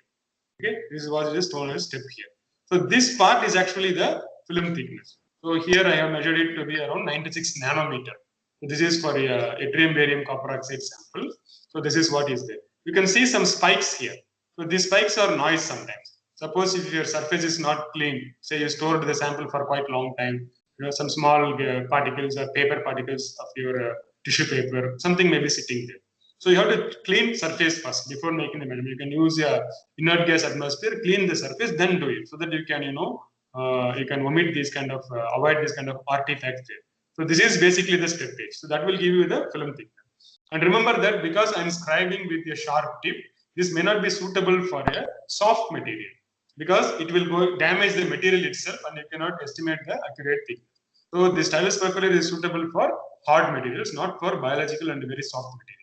Speaker 2: Okay, this is what is shown as a step here. So this part is actually the film thickness. So here I have measured it to be around 96 nanometer. So this is for a yttrium barium copper oxide sample. So this is what is there. You can see some spikes here. So these spikes are noise sometimes. Suppose if your surface is not clean, say you stored the sample for quite a long time, some small particles or paper particles of your tissue paper, something may be sitting there. So you have to clean surface first before making the measurement. You can use a inert gas atmosphere, clean the surface, then do it, so that you can you can omit these kind of avoid this kind of artifacts there. So this is basically the step edge. So that will give you the film thickness. And remember that because I'm scribing with a sharp tip, this may not be suitable for a soft material because it will go damage the material itself and you cannot estimate the accurate thickness. So the stylus profiler is suitable for hard materials, not for biological and very soft materials.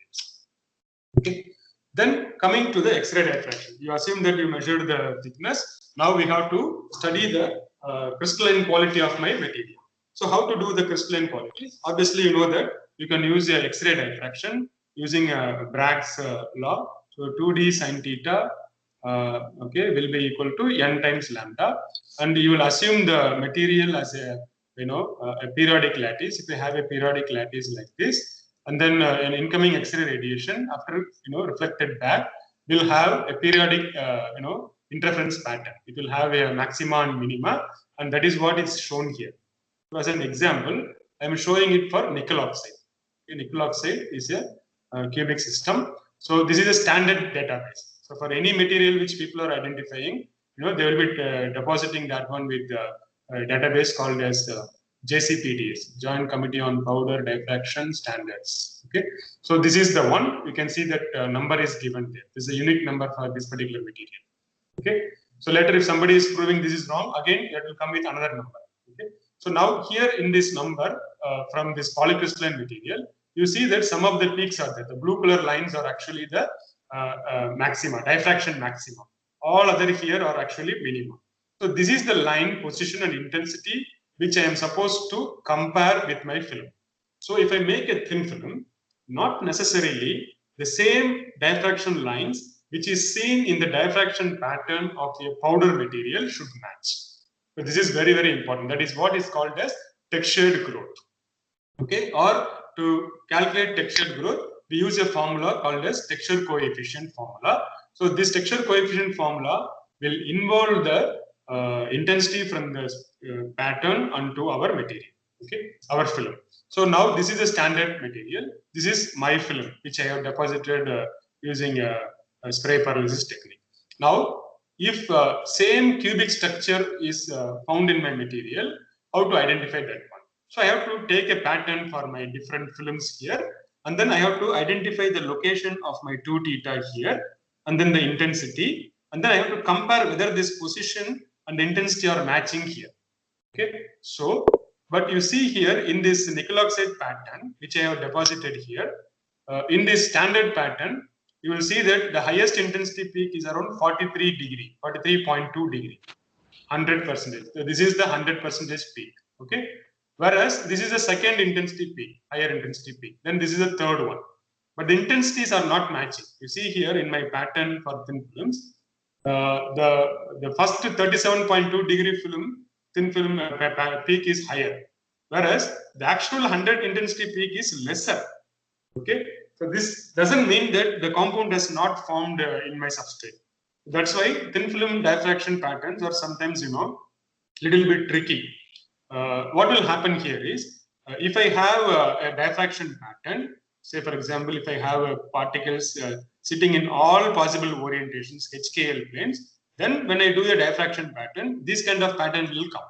Speaker 2: Okay. Then coming to the X-ray diffraction, you assume that you measured the thickness. Now we have to study the crystalline quality of my material. So how to do the crystalline quality? Obviously, you know that you can use a X-ray diffraction using Bragg's law. So 2d sin theta will be equal to n times lambda, and you will assume the material as a a periodic lattice. If you have a periodic lattice like this, and then an incoming X-ray radiation after reflected back will have a periodic interference pattern. It will have a maxima and minima, and that is what is shown here. So as an example, I am showing it for nickel oxide. Okay, nickel oxide is a cubic system. So this is a standard database. So for any material which people are identifying, they will be depositing that one with a database called as JCPDS, Joint Committee on Powder Diffraction Standards. Okay, so this is the one. You can see that number is given there. This is a unique number for this particular material. Okay, so later if somebody is proving this is wrong, again it will come with another number. Okay, so now here in this number from this polycrystalline material, you see that some of the peaks are there. The blue color lines are actually the maxima, diffraction maxima. All other here are actually minima. So this is the line, position and intensity which I am supposed to compare with my film. So if I make a thin film, not necessarily the same diffraction lines which is seen in the diffraction pattern of a powder material should match. So this is very, very important. That is what is called as textured growth. Okay, or to calculate textured growth, we use a formula called as texture coefficient formula. So this texture coefficient formula will involve the intensity from the pattern onto our material, okay, our film. So now this is a standard material. This is my film, which I have deposited using a spray pyrolysis technique. Now, if same cubic structure is found in my material, how to identify that one? So I have to take a pattern for my different films here, and then I have to identify the location of my 2 theta here, and then the intensity, and then I have to compare whether this position and intensity are matching here. Okay, so but you see here in this nickel oxide pattern, which I have deposited here, in this standard pattern, you will see that the highest intensity peak is around 43 degree, 43.2 degree, 100%. So this is the 100% peak. Okay, whereas this is the second intensity peak, higher intensity peak. Then this is the third one, but the intensities are not matching. You see here in my pattern for thin films, the first 37.2 degree film thin film peak is higher, whereas the actual 100 intensity peak is lesser. Okay, so this doesn't mean that the compound has not formed in my substrate. That's why thin film diffraction patterns are sometimes, little bit tricky. What will happen here is, if I have a diffraction pattern, say for example, if I have particles sitting in all possible orientations, HKL planes, then when I do a diffraction pattern, this kind of pattern will come.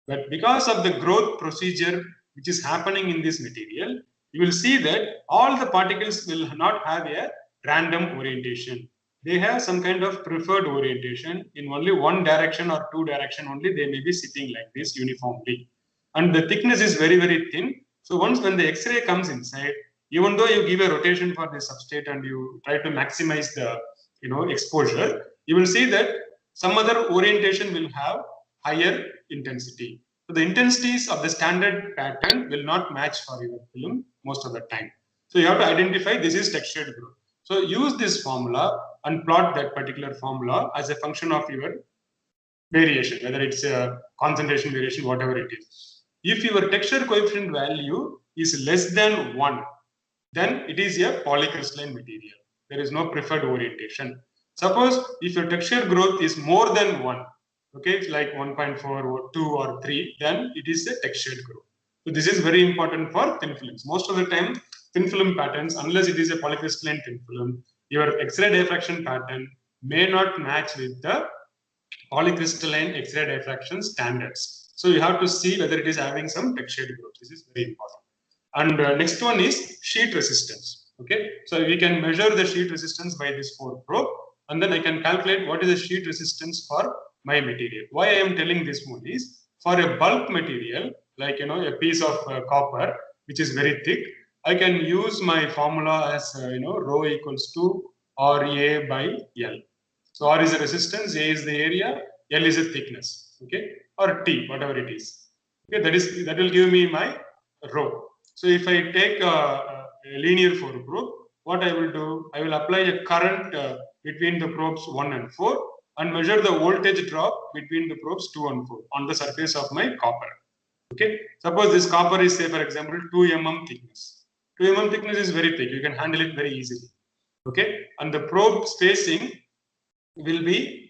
Speaker 2: But because of the growth procedure which is happening in this material, you will see that all the particles will not have a random orientation. They have some kind of preferred orientation in only one direction or two direction only. They may be sitting like this uniformly. And the thickness is very, very thin. So once when the X-ray comes inside, even though you give a rotation for the substrate and you try to maximize the exposure, you will see that some other orientation will have higher intensity. So the intensities of the standard pattern will not match for your film most of the time. So you have to identify this is textured growth. So use this formula and plot that particular formula as a function of your variation, whether it's a concentration variation, whatever it is. If your texture coefficient value is less than 1, then it is a polycrystalline material. There is no preferred orientation. Suppose if your texture growth is more than 1, okay, it's like 1.4 or 2 or 3, then it is a textured growth. So this is very important for thin films. Most of the time, thin film patterns, unless it is a polycrystalline thin film, your X-ray diffraction pattern may not match with the polycrystalline X-ray diffraction standards. So you have to see whether it is having some textured growth. This is very important. And next one is sheet resistance. Okay, so we can measure the sheet resistance by this 4 probe, and then I can calculate what is the sheet resistance for my material. Why I am telling this one is, for a bulk material like a piece of copper which is very thick, I can use my formula as rho equals to RA by L. So R is the resistance, A is the area, L is the thickness, okay, or T, whatever it is. Okay, that will give me my rho. So if I take a linear 4 probe, what I will do, I will apply a current between the probes 1 and 4 and measure the voltage drop between the probes 2 and 4 on the surface of my copper. Okay, suppose this copper is, say for example, 2 mm thickness. 2 mm thickness is very thick, you can handle it very easily. Okay, and the probe spacing will be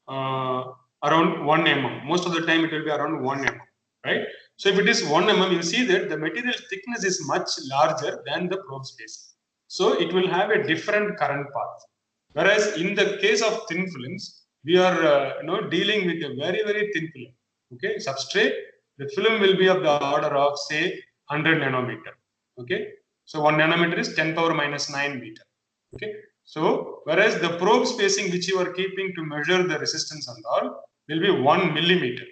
Speaker 2: around 1 mm. Most of the time it will be around 1 mm, right? So if it is 1 mm, you see that the material thickness is much larger than the probe spacing. So it will have a different current path. Whereas in the case of thin films, we are dealing with a very, very thin film. Okay, substrate, the film will be of the order of say 100 nanometer. Okay, so 1 nanometer is 10 power minus 9 meter. Okay, so whereas the probe spacing which you are keeping to measure the resistance and all will be 1 millimeter.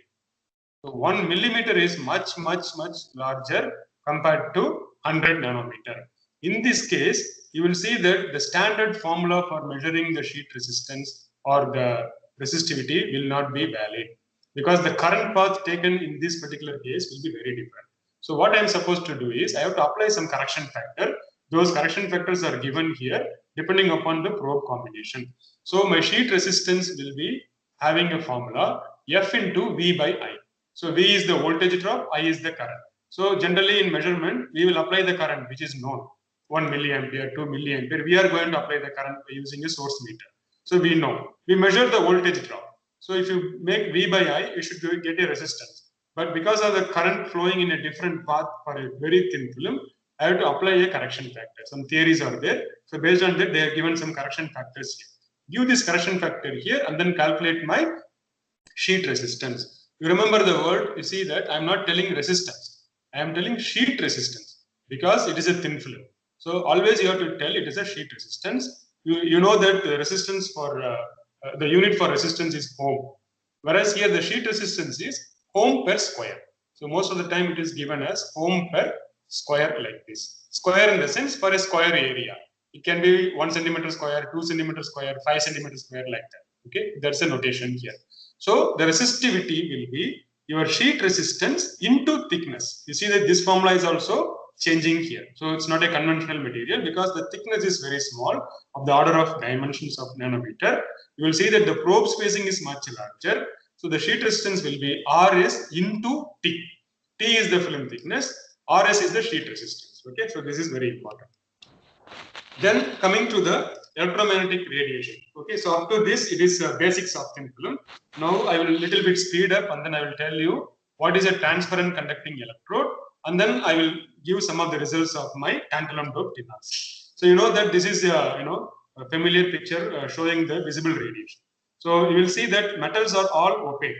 Speaker 2: So 1 millimeter is much, much, much larger compared to 100 nanometer. In this case, you will see that the standard formula for measuring the sheet resistance or the resistivity will not be valid, because the current path taken in this particular case will be very different. So what I am supposed to do is I have to apply some correction factor. Those correction factors are given here depending upon the probe combination. So my sheet resistance will be having a formula F into V by I. So V is the voltage drop, I is the current. So generally in measurement, we will apply the current which is known, 1 milliampere, 2 milliampere. We are going to apply the current by using a source meter. So we know. We measure the voltage drop. So if you make V by I, you should get a resistance. But because of the current flowing in a different path for a very thin film, I have to apply a correction factor. Some theories are there. So based on that, they are given some correction factors here. Give this correction factor here and then calculate my sheet resistance. You remember the word, you see that I am not telling resistance. I am telling sheet resistance because it is a thin film. So always you have to tell it is a sheet resistance. You know that the resistance for the unit for resistance is ohm, whereas here the sheet resistance is ohm per square. So most of the time it is given as ohm per square like this. Square in the sense for a square area. It can be 1 centimeter square, 2 centimeter square, 5 centimeter square like that. Okay, that's a notation here. So the resistivity will be your sheet resistance into thickness. You see that this formula is also changing here. So it's not a conventional material because the thickness is very small, of the order of dimensions of nanometer. You will see that the probe spacing is much larger. So the sheet resistance will be Rs into T. T is the film thickness, Rs is the sheet resistance. Okay, so this is very important. Then coming to the electromagnetic radiation. Okay, so up to this it is basics of thin film. Now I will little bit speed up and then I will tell you what is a transparent conducting electrode, and then I will give some of the results of my tantalum doped epoxy. So you know that this is a familiar picture showing the visible radiation. So you will see that metals are all opaque.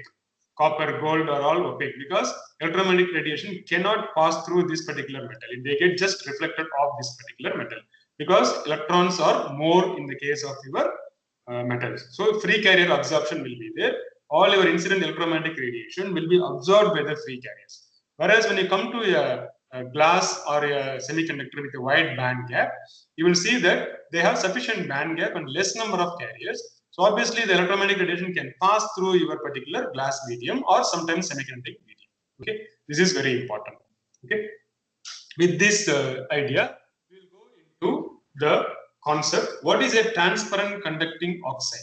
Speaker 2: Copper, gold are all opaque because electromagnetic radiation cannot pass through this particular metal. They get just reflected off this particular metal because electrons are more in the case of your metals. So free carrier absorption will be there. All your incident electromagnetic radiation will be absorbed by the free carriers. Whereas when you come to a glass or a semiconductor with a wide band gap, you will see that they have sufficient band gap and less number of carriers. So obviously the electromagnetic radiation can pass through your particular glass medium or sometimes semiconductor medium. Okay, this is very important. Okay, with this idea, we will go into the concept. What is a transparent conducting oxide?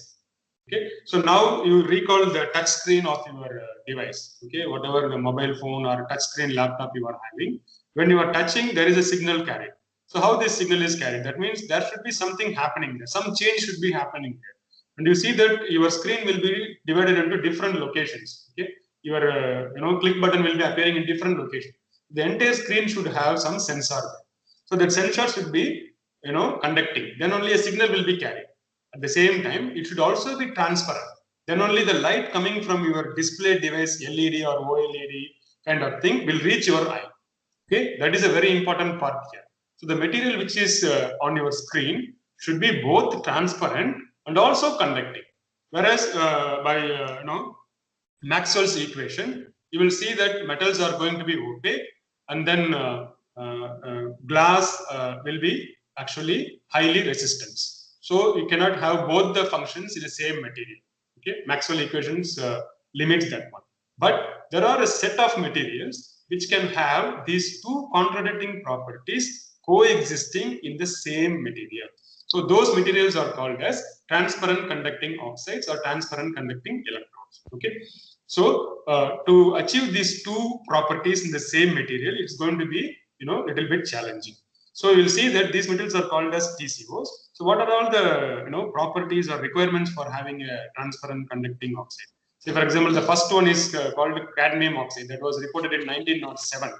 Speaker 2: Okay, so now you recall the touch screen of your device. Okay, whatever the mobile phone or touch screen laptop you are having, when you are touching, there is a signal carried. So how this signal is carried? That means there should be something happening there. Some change should be happening there. And you see that your screen will be divided into different locations. Okay, your click button will be appearing in different locations. The entire screen should have some sensor there. So that sensor should be conducting. Then only a signal will be carried. At the same time, it should also be transparent. Then only the light coming from your display device, LED or OLED kind of thing, will reach your eye. Okay, that is a very important part here. So the material which is on your screen should be both transparent and also conducting. Whereas by Maxwell's equation, you will see that metals are going to be opaque, and then glass will be actually highly resistant. So you cannot have both the functions in the same material. Okay, Maxwell equations limits that one. But there are a set of materials which can have these two contradicting properties coexisting in the same material. So those materials are called as transparent conducting oxides or transparent conducting electrodes. Okay, so to achieve these two properties in the same material, it's going to be little bit challenging. So you'll see that these materials are called as TCOs. So what are all the properties or requirements for having a transparent conducting oxide? Say for example, the first one is called cadmium oxide that was reported in 1907,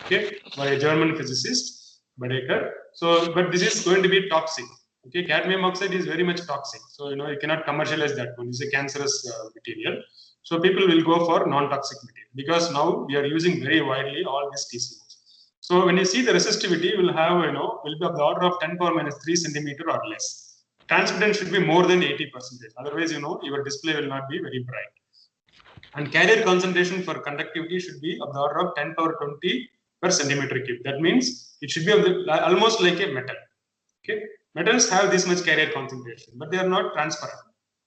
Speaker 2: okay, by a German physicist, Badeker. So, but this is going to be toxic. Okay, cadmium oxide is very much toxic. So you cannot commercialize that one. It's a cancerous material. So people will go for non-toxic material because now we are using very widely all these TCOs. So when you see the resistivity, will have will be of the order of 10 power minus 3 centimeter or less. Transmittance should be more than 80%. Otherwise, your display will not be very bright. And carrier concentration for conductivity should be of the order of 10 power 20 per centimeter cube. That means it should be almost like a metal. Okay, metals have this much carrier concentration, but they are not transparent.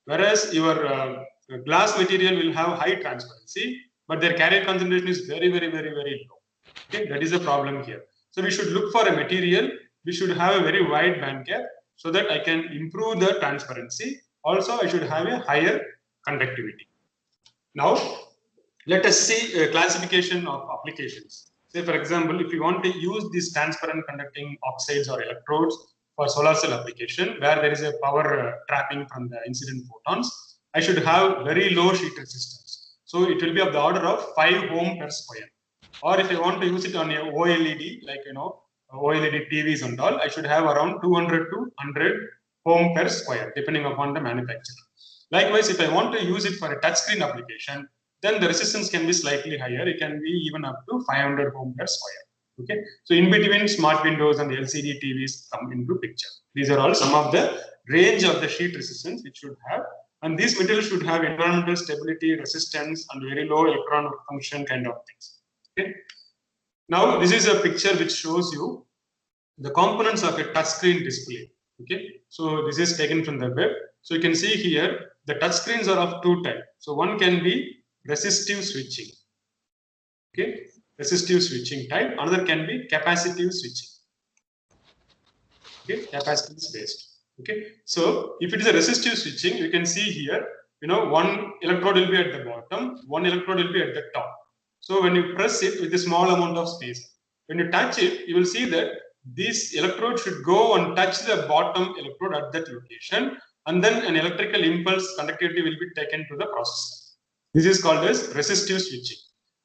Speaker 2: Whereas your glass material will have high transparency, but their carrier concentration is very, very, very, very low. Okay, that is the problem here. So we should look for a material which should have a very wide band gap so that I can improve the transparency. Also, I should have a higher conductivity. Now, let us see a classification of applications. Say, for example, if you want to use these transparent conducting oxides or electrodes for solar cell application, where there is a power trapping from the incident photons, I should have very low sheet resistance. So it will be of the order of 5 ohm per square. Or if I want to use it on a OLED, like OLED TVs and all, I should have around 200 to 100 ohm per square, depending upon the manufacturer. Likewise, if I want to use it for a touchscreen application, then the resistance can be slightly higher. It can be even up to 500 ohm per square. Okay, so in between smart windows and LCD TVs come into picture. These are all some of the range of the sheet resistance which should have And these materials should have environmental stability, resistance, and very low electron function kind of things. Okay. Now, this is a picture which shows you the components of a touchscreen display. Okay. So this is taken from the web. So you can see here the touchscreens are of two types. So one can be resistive switching. Okay. Resistive switching type. Another can be capacitive switching. Okay. Capacitance based. Okay. So if it is a resistive switching, you can see here, one electrode will be at the bottom, one electrode will be at the top. So when you press it with a small amount of space, when you touch it, you will see that this electrode should go and touch the bottom electrode at that location, and then an electrical impulse conductivity will be taken to the processor. This is called as resistive switching.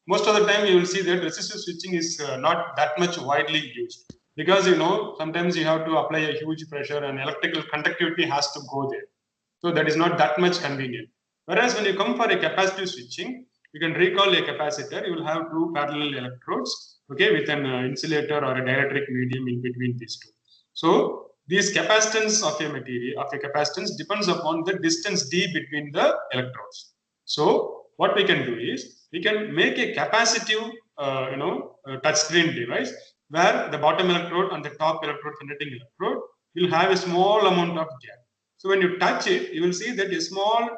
Speaker 2: Most of the time, you will see that resistive switching is not that much widely used, because sometimes you have to apply a huge pressure and electrical conductivity has to go there. So that is not that much convenient. Whereas when you come for a capacitive switching, you can recall a capacitor, you will have two parallel electrodes, okay, with an insulator or a dielectric medium in between these two. So these capacitance of a material, of a capacitance, depends upon the distance d between the electrodes. So what we can do is, we can make a capacitive, touchscreen device where the bottom electrode and the top electrode conducting electrode will have a small amount of gap. So when you touch it, you will see that a small,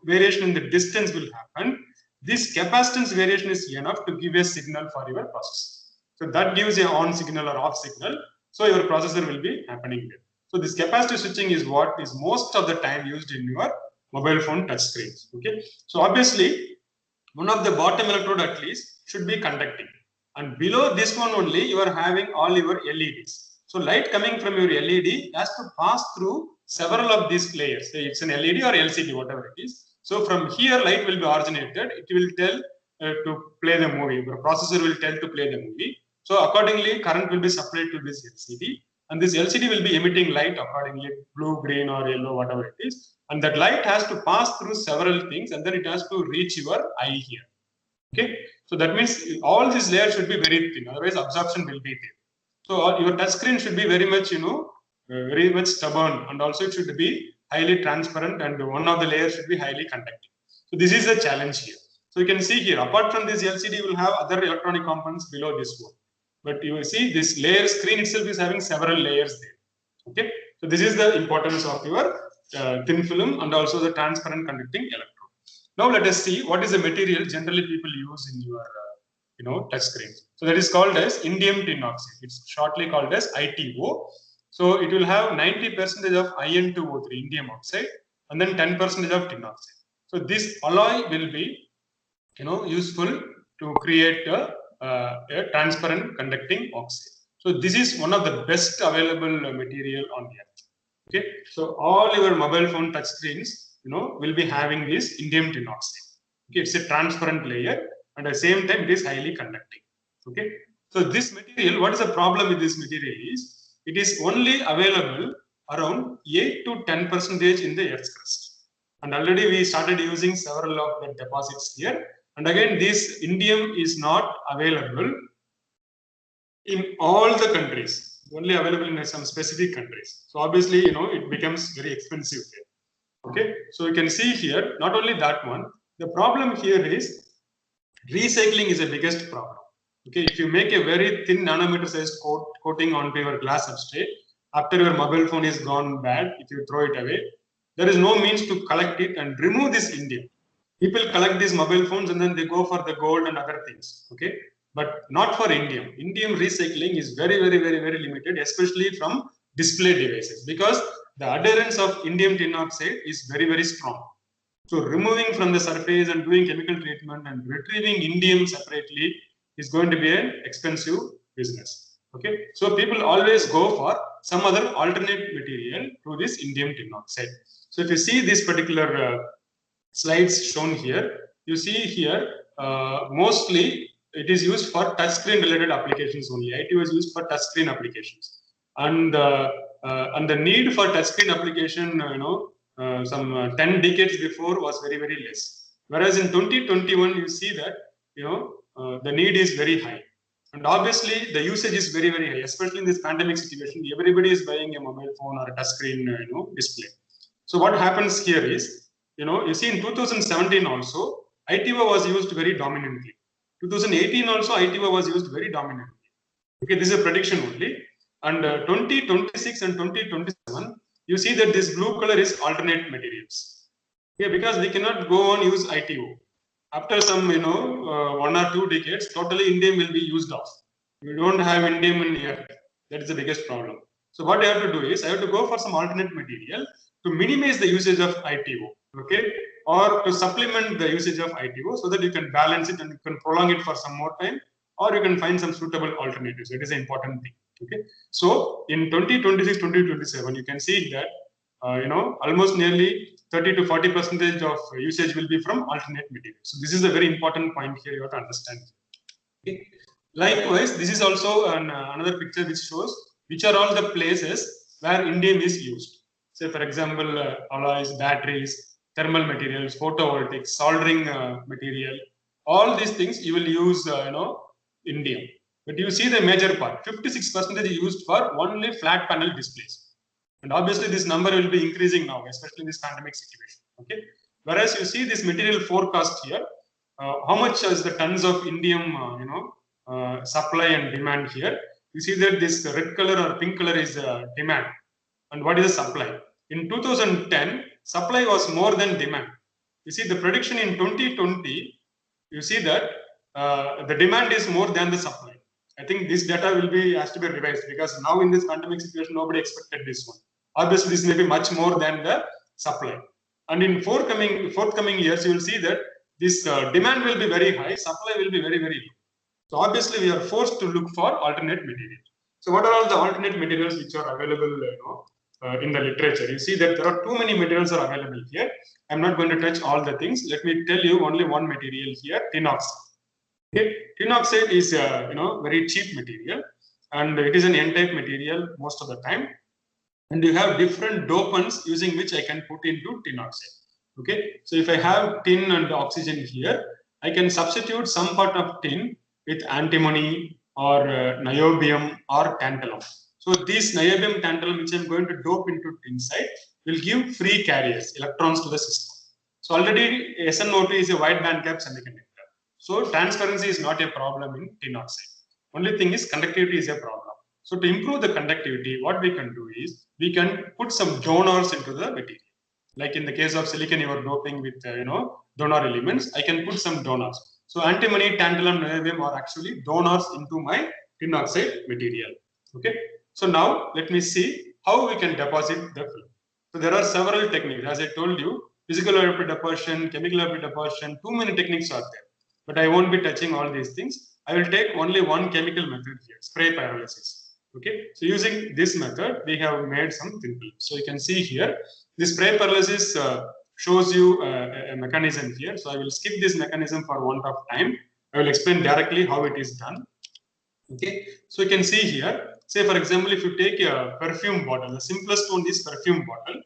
Speaker 2: variation in the distance will happen. This capacitance variation is enough to give a signal for your processor. So that gives a on signal or off signal. So your processor will be happening there. So this capacitive switching is what is most of the time used in your mobile phone touch screens. Okay. So obviously, one of the bottom electrode at least should be conducting. And below this one only, you are having all your LEDs. So light coming from your LED has to pass through several of these layers. Say it's an LED or LCD, whatever it is. So from here, light will be originated. It will tell to play the movie. The processor will tell to play the movie. So accordingly, current will be supplied to this LCD. And this LCD will be emitting light accordingly, blue, green, or yellow, whatever it is. And that light has to pass through several things, and then it has to reach your eye here. Okay. So that means all these layers should be very thin. Otherwise, absorption will be there. So your touch screen should be very much, very much stubborn, and also it should be highly transparent, and one of the layers should be highly conductive. So this is the challenge here. So you can see here, apart from this LCD, you will have other electronic components below this one. But you will see this layer screen itself is having several layers there. Okay. So this is the importance of your thin film and also the transparent conducting electrode. Now let us see what is the material generally people use in your touch screens. So that is called as indium tin oxide. It's shortly called as ITO. So it will have 90% of In2O3 indium oxide and then 10% of tin oxide. So this alloy will be useful to create a transparent conducting oxide. So this is one of the best available material on the earth. Okay, so all your mobile phone touch screens will be having this indium tin oxide. Okay, it's a transparent layer, and at the same time it is highly conducting. Okay, so this material, what is the problem with this material is, it is only available around 8 to 10% in the Earth's crust, and already we started using several of the deposits here. And again, this indium is not available in all the countries, only available in some specific countries. So obviously, it becomes very expensive here. Okay, so you can see here, not only that one, the problem here is recycling is the biggest problem. Okay, if you make a very thin nanometer sized coating onto your glass substrate, after your mobile phone is gone bad, if you throw it away, there is no means to collect it and remove this indium. People collect these mobile phones and then they go for the gold and other things. Okay, but not for indium. Indium recycling is very, very, very, very limited, especially from display devices, because the adherence of indium tin oxide is very, very strong. So removing from the surface and doing chemical treatment and retrieving indium separately is going to be an expensive business. Okay, so people always go for some other alternate material to this indium tin oxide. So if you see this particular slides shown here, you see here mostly it is used for touchscreen related applications only. IT was used for touchscreen applications, and the need for touchscreen application, some 10 decades before was very, very less. Whereas in 2021, you see that the need is very high, and obviously the usage is very, very high, especially in this pandemic situation. Everybody is buying a mobile phone or a touchscreen display. So what happens here is, you see in 2017 also, ITO was used very dominantly. 2018 also, ITO was used very dominantly. Okay, this is a prediction only. And 2026 and 2027, you see that this blue color is alternate materials. Okay, because we cannot go on use ITO. After some, 1 or 2 decades, totally indium will be used off. We don't have indium in here. That is the biggest problem. So what I have to do is I have to go for some alternate material to minimize the usage of ITO, okay, or to supplement the usage of ITO so that you can balance it and you can prolong it for some more time, or you can find some suitable alternatives. That is an important thing. Okay, so in 2026, 2027, you can see that almost nearly 30 to 40% of usage will be from alternate materials. So this is a very important point here you have to understand. Okay. Likewise, this is also another picture which shows which are all the places where indium is used. Say, for example, alloys, batteries, thermal materials, photovoltaics, soldering material. All these things you will use, indium. But you see the major part, 56% is used for only flat panel displays. And obviously, this number will be increasing now, especially in this pandemic situation. Okay. Whereas you see this material forecast here, how much is the tons of indium, supply and demand here. You see that this red color or pink color is demand, and what is the supply? In 2010, supply was more than demand. You see the prediction in 2020. You see that the demand is more than the supply. I think this data has to be revised because now in this pandemic situation, nobody expected this one. Obviously, this may be much more than the supply. And in forthcoming years, you will see that this demand will be very high, supply will be very, very low. So obviously, we are forced to look for alternate materials. So what are all the alternate materials which are available, in the literature? You see that there are too many materials are available here. I'm not going to touch all the things. Let me tell you only one material here: tin oxide. Okay, tin oxide is very cheap material, and it is an N-type material most of the time. And you have different dopants using which I can put into tin oxide. Okay, so if I have tin and oxygen here, I can substitute some part of tin with antimony or niobium or tantalum. So this niobium tantalum, which I'm going to dope into tin side, will give free carriers, electrons to the system. So already SnO2 is a wide band gap semiconductor. So transparency is not a problem in tin oxide. Only thing is conductivity is a problem. So to improve the conductivity, what we can do is we can put some donors into the material. Like in the case of silicon, you are doping with donor elements. I can put some donors. So antimony, tantalum, niobium are actually donors into my tin oxide material. Okay. So now let me see how we can deposit the film. So there are several techniques. As I told you, physical rapid deposition, chemical rapid deposition, too many techniques are there. But I won't be touching all these things. I will take only one chemical method here, spray pyrolysis. Okay, so using this method, we have made some thin film. So you can see here, this spray pyrolysis shows you a mechanism here. So I will skip this mechanism for want of time. I will explain directly how it is done. Okay, so you can see here, say for example, if you take a perfume bottle, the simplest one is perfume bottle.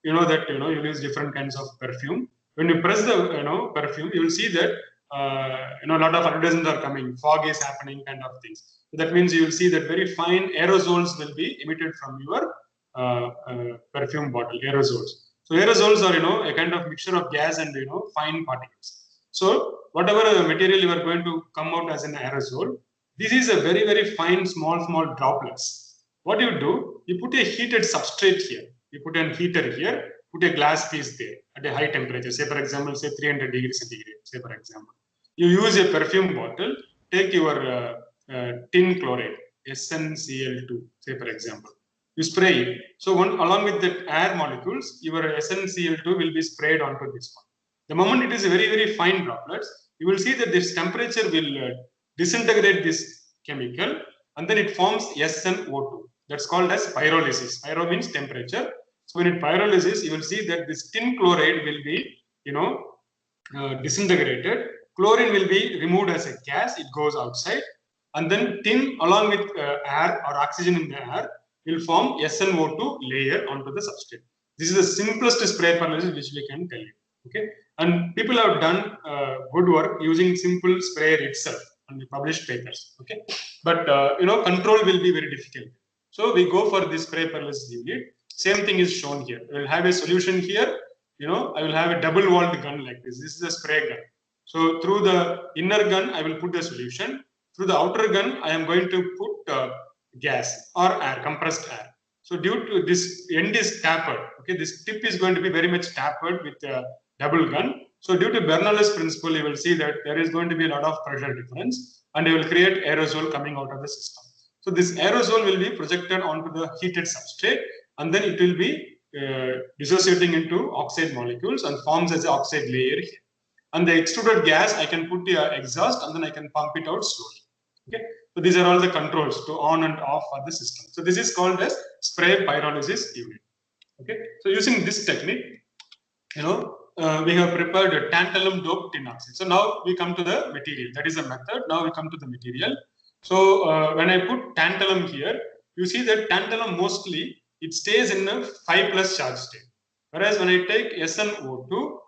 Speaker 2: You know that you use different kinds of perfume. When you press the perfume, you will see that a lot of advertisements are coming, fog is happening, kind of things. So that means you will see that very fine aerosols will be emitted from your perfume bottle, aerosols. So aerosols are a kind of mixture of gas and fine particles. So whatever material you are going to come out as an aerosol, this is a very, very fine, small droplets. What you do, you put a heated substrate here. You put a heater here, put a glass piece there at a high temperature, say for example, say 300 degrees centigrade, say for example. You use a perfume bottle, take your tin chloride, SnCl2, say for example. You spray it. So along with the air molecules, your SnCl2 will be sprayed onto this one. The moment it is a very, very fine droplets, you will see that this temperature will disintegrate this chemical and then it forms SnO2. That's called as pyrolysis. Pyro means temperature. So when it pyrolysis, you will see that this tin chloride will be, disintegrated. Chlorine will be removed as a gas. It goes outside, and then tin along with air or oxygen in the air will form SnO2 layer onto the substrate. This is the simplest spray pyrolysis which we can tell you. Okay, and people have done good work using simple sprayer itself and we published papers. Okay, but control will be very difficult. So we go for this spray pyrolysis unit. Same thing is shown here. We will have a solution here. I will have a double walled gun like this. This is a spray gun. So through the inner gun, I will put the solution. Through the outer gun, I am going to put gas or air, compressed air. So due to this end is tapered, okay, this tip is going to be very much tapered with a double gun. So due to Bernoulli's principle, you will see that there is going to be a lot of pressure difference, and you will create aerosol coming out of the system. So this aerosol will be projected onto the heated substrate, and then it will be dissociating into oxide molecules and forms as an oxide layer here. And the extruded gas, I can put the exhaust and then I can pump it out slowly. Okay, so these are all the controls to on and off for the system. So this is called as spray pyrolysis unit. Okay, so using this technique, we have prepared a tantalum doped tin oxide. So now we come to the material. That is the method. Now we come to the material. So when I put tantalum here, you see that tantalum mostly it stays in a 5+ charge state. Whereas when I take SnO2,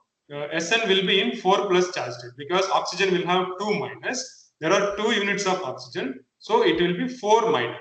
Speaker 2: Sn will be in 4+ charge state because oxygen will have 2-. There are 2 units of oxygen, so it will be 4-.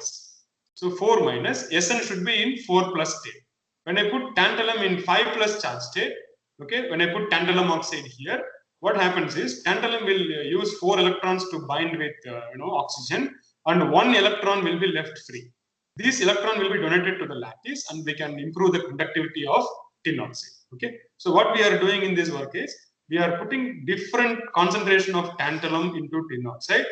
Speaker 2: So 4-, Sn should be in 4+ state. When I put tantalum in 5+ charge state, okay, when I put tantalum oxide here, what happens is tantalum will use 4 electrons to bind with oxygen, and 1 electron will be left free. This electron will be donated to the lattice, and we can improve the conductivity of tin oxide. Okay, so what we are doing in this work is we are putting different concentration of tantalum into tin oxide,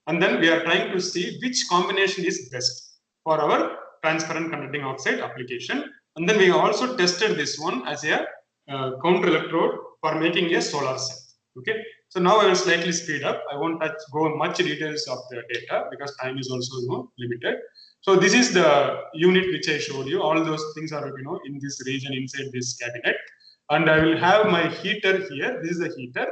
Speaker 2: and then we are trying to see which combination is best for our transparent conducting oxide application. And then we also tested this one as a counter electrode for making a solar cell. Okay, so now I will slightly speed up. I won't go much details of the data because time is also limited. So this is the unit which I showed you. All those things are in this region inside this cabinet, and I will have my heater here. This is the heater,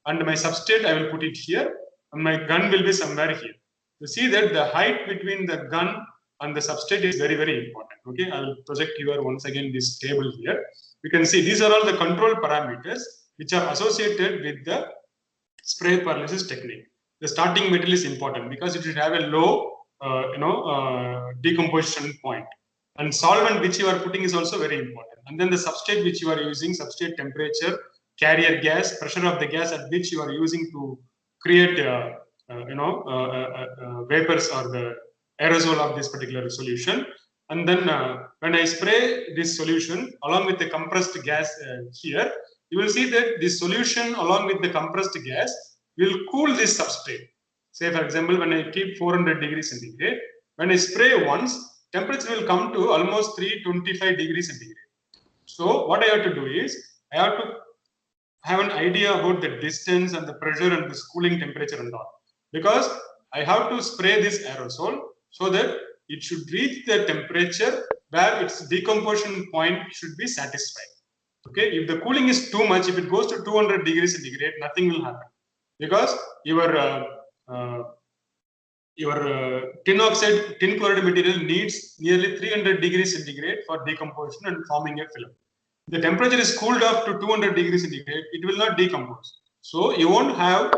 Speaker 2: and my substrate I will put it here, and my gun will be somewhere here. You see that the height between the gun and the substrate is very, very important. Okay, I will project here once again this table here. You can see these are all the control parameters which are associated with the spray pyrolysis technique. The starting material is important because it should have a low decomposition point, and solvent which you are putting is also very important. And then the substrate which you are using, substrate temperature, carrier gas, pressure of the gas at which you are using to create vapors or the aerosol of this particular solution. And then when I spray this solution along with the compressed gas here, you will see that this solution along with the compressed gas will cool this substrate. Say for example, when I keep 400 degrees centigrade, when I spray once, temperature will come to almost 325 degrees centigrade. So what I have to do is, I have to have an idea about the distance and the pressure and the cooling temperature and all. Because I have to spray this aerosol so that it should reach the temperature where its decomposition point should be satisfied. Okay, if the cooling is too much, if it goes to 200 degrees centigrade, nothing will happen because your tin chloride material needs nearly 300 degrees centigrade for decomposition and forming a film. The temperature is cooled off to 200 degrees centigrade, it will not decompose. So you won't have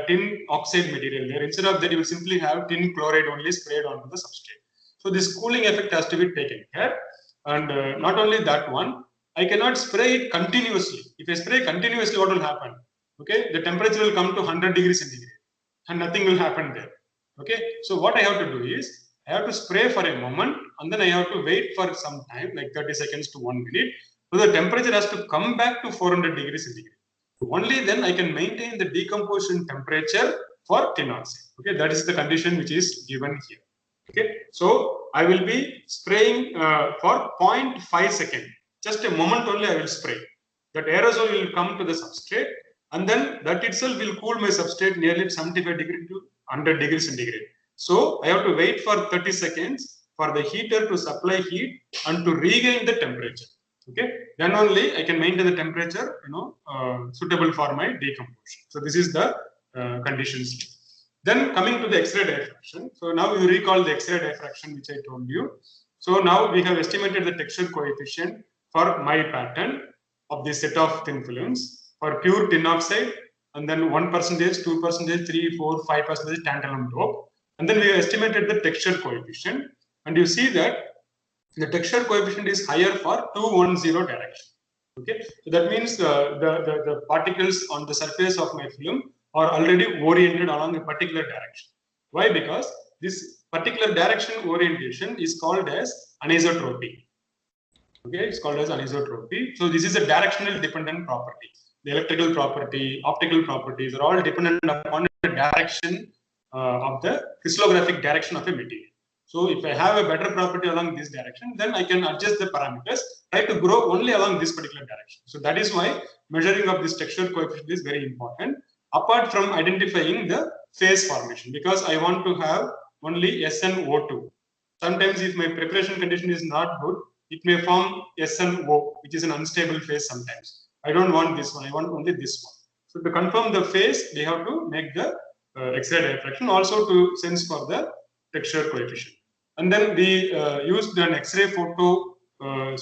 Speaker 2: tin oxide material there. Instead of that, you will simply have tin chloride only sprayed onto the substrate. So this cooling effect has to be taken care. And not only that one, I cannot spray it continuously. If I spray continuously, what will happen? Okay, the temperature will come to 100 degrees centigrade and nothing will happen there. Okay, so what I have to do is, I have to spray for a moment and then I have to wait for some time, like 30 seconds to 1 minute. So the temperature has to come back to 400 degrees centigrade. Only then I can maintain the decomposition temperature for tin oxide. Okay, that is the condition which is given here. Okay, so I will be spraying for 0.5 seconds. Just a moment only I will spray. That aerosol will come to the substrate, and then that itself will cool my substrate nearly 75 degrees to 100 degrees centigrade. So I have to wait for 30 seconds for the heater to supply heat and to regain the temperature. Okay, then only I can maintain the temperature, suitable for my decomposition. So this is the conditions. Then coming to the X-ray diffraction. So now you recall the X-ray diffraction which I told you. So now we have estimated the texture coefficient for my pattern of this set of thin films for pure tin oxide, and then 1%, 2%, 3, 4, 5% tantalum dope. And then we have estimated the texture coefficient. And you see that the texture coefficient is higher for 210 direction. Okay, so that means the particles on the surface of my film are already oriented along a particular direction. Why? Because this particular direction orientation is called as anisotropy. Okay, it's called as anisotropy. So this is a directional dependent property. The electrical property, optical properties are all dependent upon the direction of the crystallographic direction of a material. So if I have a better property along this direction, then I can adjust the parameters, try to grow only along this particular direction. So that is why measuring of this texture coefficient is very important, apart from identifying the phase formation, because I want to have only SnO2. Sometimes if my preparation condition is not good, it may form SnO, which is an unstable phase sometimes. I don't want this one, I want only this one. So to confirm the phase, we have to make the X-ray diffraction, also to sense for the texture coefficient. And then we used an X-ray photoelectron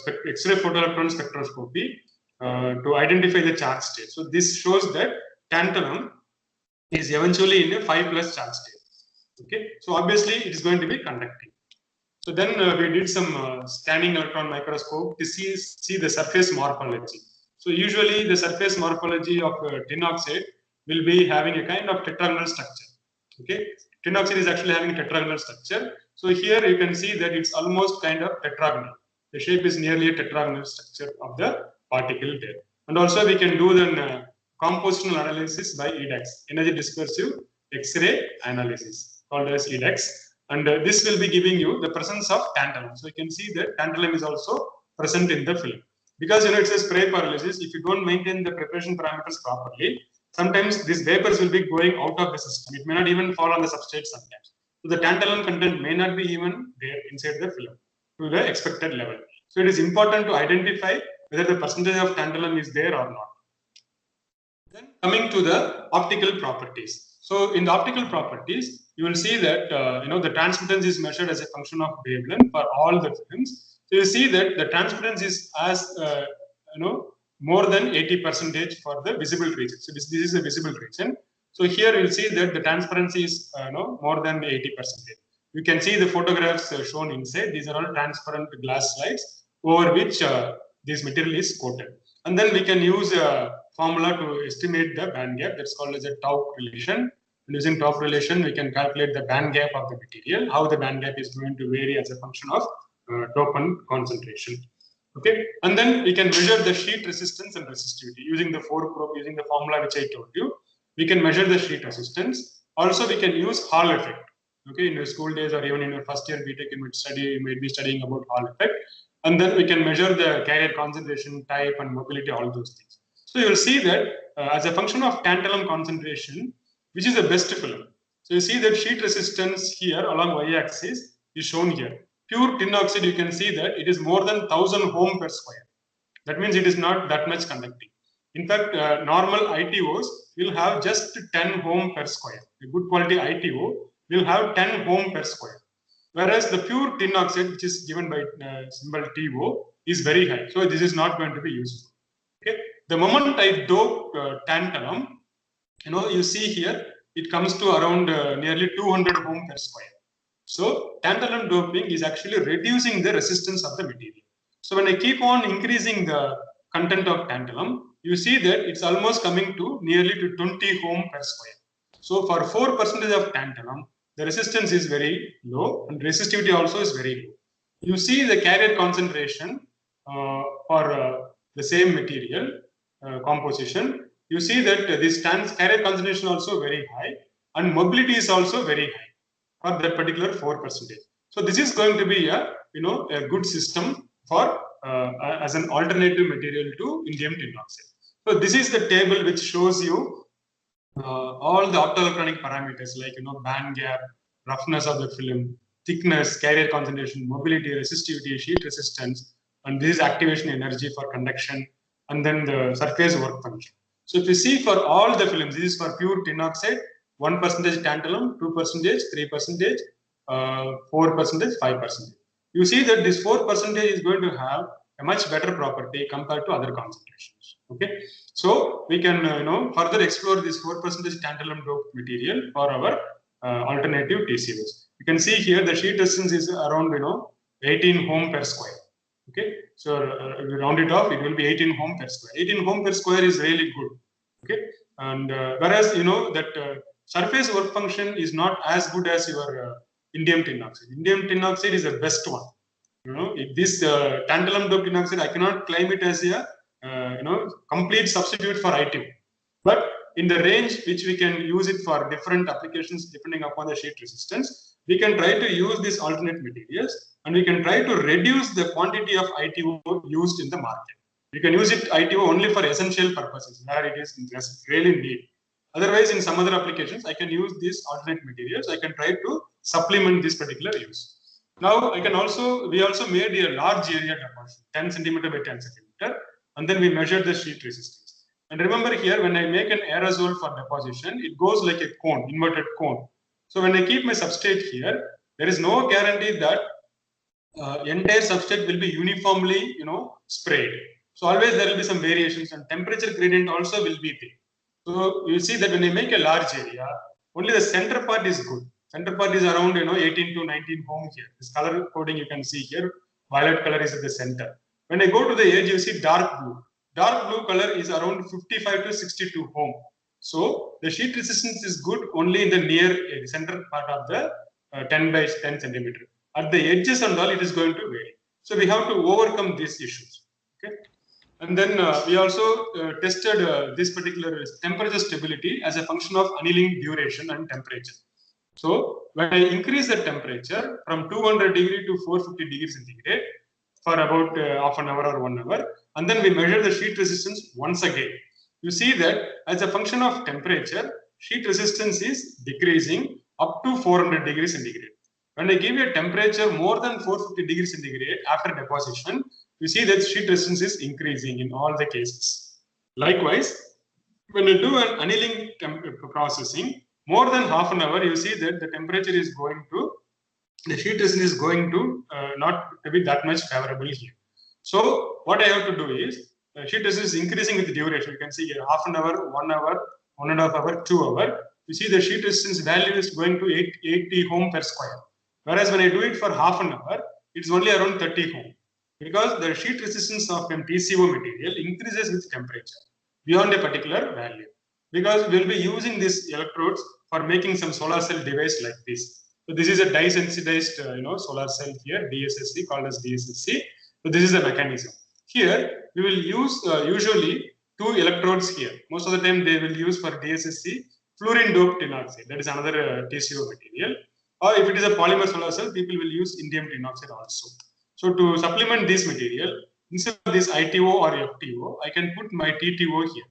Speaker 2: spectroscopy to identify the charge state. So this shows that tantalum is eventually in a 5+ charge state. Okay, so obviously it is going to be conducting. So then we did some scanning electron microscope to see the surface morphology. So usually the surface morphology of tin oxide will be having a kind of tetragonal structure. Okay, tin oxide is actually having a tetragonal structure. So here you can see that it's almost kind of tetragonal. The shape is nearly a tetragonal structure of the particle there. And also we can do the compositional analysis by EDX, energy dispersive X-ray analysis, called as EDX. And this will be giving you the presence of tantalum. So you can see that tantalum is also present in the film. Because it's a spray pyrolysis, if you don't maintain the preparation parameters properly, sometimes these vapors will be going out of the system. It may not even fall on the substrate sometimes. So the tantalum content may not be even there inside the film to the expected level. So it is important to identify whether the percentage of tantalum is there or not. Then coming to the optical properties. So in the optical properties, you will see that the transmittance is measured as a function of wavelength for all the films. So you see that the transmittance is as more than 80% for the visible region. So this is a visible region. So here you'll see that the transparency is more than 80%. You can see the photographs shown inside. These are all transparent glass slides over which this material is coated. And then we can use a formula to estimate the band gap. That's called as a tau relation. And using tau relation, we can calculate the band gap of the material, how the band gap is going to vary as a function of dopant concentration. Okay, and then we can measure the sheet resistance and resistivity using the 4 probe, using the formula which I told you. We can measure the sheet resistance. Also, we can use Hall effect. Okay, in your school days or even in your first year BTech, you might be studying about Hall effect. And then we can measure the carrier concentration, type, and mobility, all those things. So you'll see that as a function of tantalum concentration, which is the best film. So you see that sheet resistance here along y-axis is shown here. Pure tin oxide, you can see that it is more than 1000 ohm per square. That means it is not that much conducting. In fact, normal ITOs will have just 10 ohm per square. A good quality ITO will have 10 ohm per square. Whereas the pure tin oxide, which is given by symbol TO, is very high. So this is not going to be useful. Okay. The moment I dope tantalum, you see here, it comes to around nearly 200 ohm per square. So tantalum doping is actually reducing the resistance of the material. So when I keep on increasing the content of tantalum, you see that it's almost coming to nearly to 20 ohm per square. So for 4% of tantalum, the resistance is very low and resistivity also is very low. You see the carrier concentration for the same material composition. You see that this carrier concentration also very high and mobility is also very high for that particular 4%. So this is going to be a good system for as an alternative material to indium tin oxide. So this is the table which shows you all the optoelectronic parameters like band gap, roughness of the film, thickness, carrier concentration, mobility, resistivity, sheet resistance, and this is activation energy for conduction, and then the surface work function. So if you see for all the films, this is for pure tin oxide, 1% tantalum, 2%, 3%, 4%, 5%. You see that this 4% is going to have a much better property compared to other concentrations. Okay, so we can further explore this 4% tantalum doped material for our alternative TCOs. You can see here the sheet resistance is around 18 ohm per square. Okay, so if we round it off, it will be 18 ohm per square. 18 ohm per square is really good. Okay, and whereas you know that surface work function is not as good as your indium tin oxide. Indium tin oxide is the best one. You know, if this tantalum doped tin oxide, I cannot claim it as a complete substitute for ITO, but in the range which we can use it for different applications depending upon the sheet resistance, we can try to use these alternate materials and we can try to reduce the quantity of ITO used in the market. We can use it ITO only for essential purposes where it is really need. Otherwise, in some other applications, I can use these alternate materials. I can try to supplement this particular use. Now, we also made a large area deposit, 10 centimeter by 10 centimeter, and then we measured the sheet resistance. And remember here, when I make an aerosol for deposition, it goes like a cone, inverted cone. So when I keep my substrate here, there is no guarantee that entire substrate will be uniformly, sprayed. So always there will be some variations, and temperature gradient also will be there. So you see that when I make a large area, only the center part is good. Center part is around 18 to 19 ohm here. This color coding you can see here. Violet color is at the center. When I go to the edge, you see dark blue. Dark blue color is around 55 to 62 ohm. So the sheet resistance is good only in the near center part of the 10 by 10 centimeter. At the edges and all, it is going to vary. So we have to overcome these issues. Okay. And then we also tested this particular temperature stability as a function of annealing duration and temperature. So when I increase the temperature from 200 degree to 450 degrees centigrade for about half an hour or 1 hour, and then we measure the sheet resistance once again, you see that as a function of temperature, sheet resistance is decreasing up to 400 degrees centigrade. When I give you a temperature more than 450 degrees centigrade after deposition, you see that sheet resistance is increasing in all the cases. Likewise, when you do an annealing processing, more than half an hour, you see that the temperature is going to, the sheet resistance is going to not to be that much favorable here. So what I have to do is, sheet resistance is increasing with the duration. You can see here half an hour, 1 hour, 1.5 hour, 2 hour. You see the sheet resistance value is going to 80 ohm per square. Whereas when I do it for half an hour, it's only around 30 ohm. Because the sheet resistance of a TCO material increases with temperature beyond a particular value. Because we'll be using these electrodes for making some solar cell device like this. So this is a dye-sensitized, solar cell here, DSSC, called as DSSC. So this is the mechanism. Here we will use usually 2 electrodes here. Most of the time they will use for DSSC fluorine doped tin oxide. That is another TCO material. Or if it is a polymer solar cell, people will use indium tin oxide also. So to supplement this material, instead of this ITO or FTO, I can put my TTO here.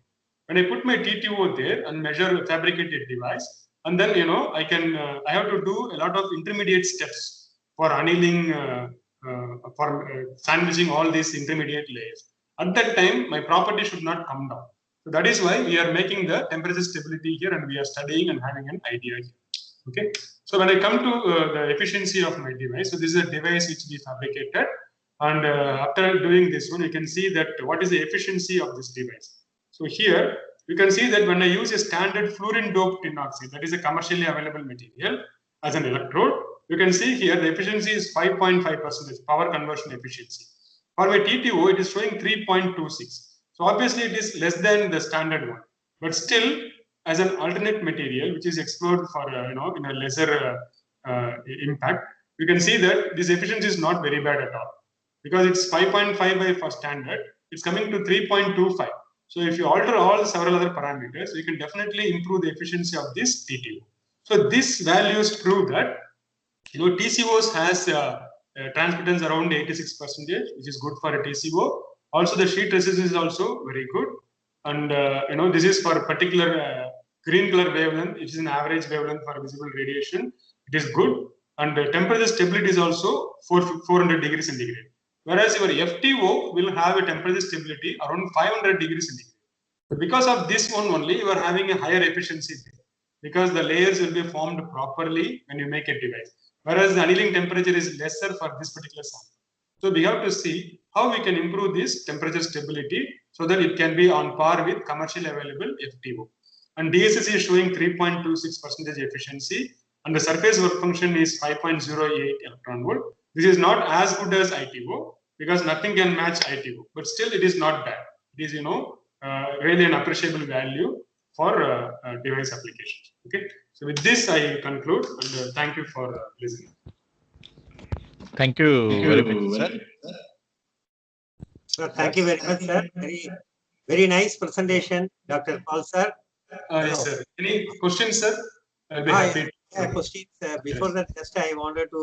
Speaker 2: When I put my TTO there and measure fabricated device, and then I have to do a lot of intermediate steps for annealing, for sandwiching all these intermediate layers. At that time, my property should not come down. So that is why we are making the temperature stability here, and we are studying and having an idea here. Okay. So when I come to the efficiency of my device, so this is a device which we fabricated, and after doing this one, you can see that what is the efficiency of this device. So here you can see that when I use a standard fluorine doped tin oxide, that is a commercially available material as an electrode, you can see here the efficiency is 5.5% power conversion efficiency. For my TTO, it is showing 3.26. So obviously it is less than the standard one, but still as an alternate material which is explored for in a lesser impact, you can see that this efficiency is not very bad at all, because it's 5.5 by for standard, it's coming to 3.25. So if you alter all several other parameters, you can definitely improve the efficiency of this TTO. So these values prove that TCOs has transmittance around 86%, which is good for a TCO. Also, the sheet resistance is also very good, and this is for a particular green color wavelength, which is an average wavelength for visible radiation. It is good, and temperature stability is also 400 degrees centigrade. Whereas your FTO will have a temperature stability around 500 degrees centigrade. But because of this one only, you are having a higher efficiency because the layers will be formed properly when you make a device. Whereas the annealing temperature is lesser for this particular sample. So we have to see how we can improve this temperature stability so that it can be on par with commercially available FTO. And DSSC is showing 3.26% efficiency, and the surface work function is 5.08 electron volt. This is not as good as ITO, because nothing can match ITO, but still it is not bad. It is, really an appreciable value for device applications. Okay. So with this, I conclude, and thank you for listening.
Speaker 1: Thank you very much, sir.
Speaker 3: So thank you very much, sir. Very nice presentation, Dr. Paul, sir.
Speaker 2: Yes, sir. Any questions, sir? I'll be happy.
Speaker 3: Yeah, questions. Before that, just I wanted to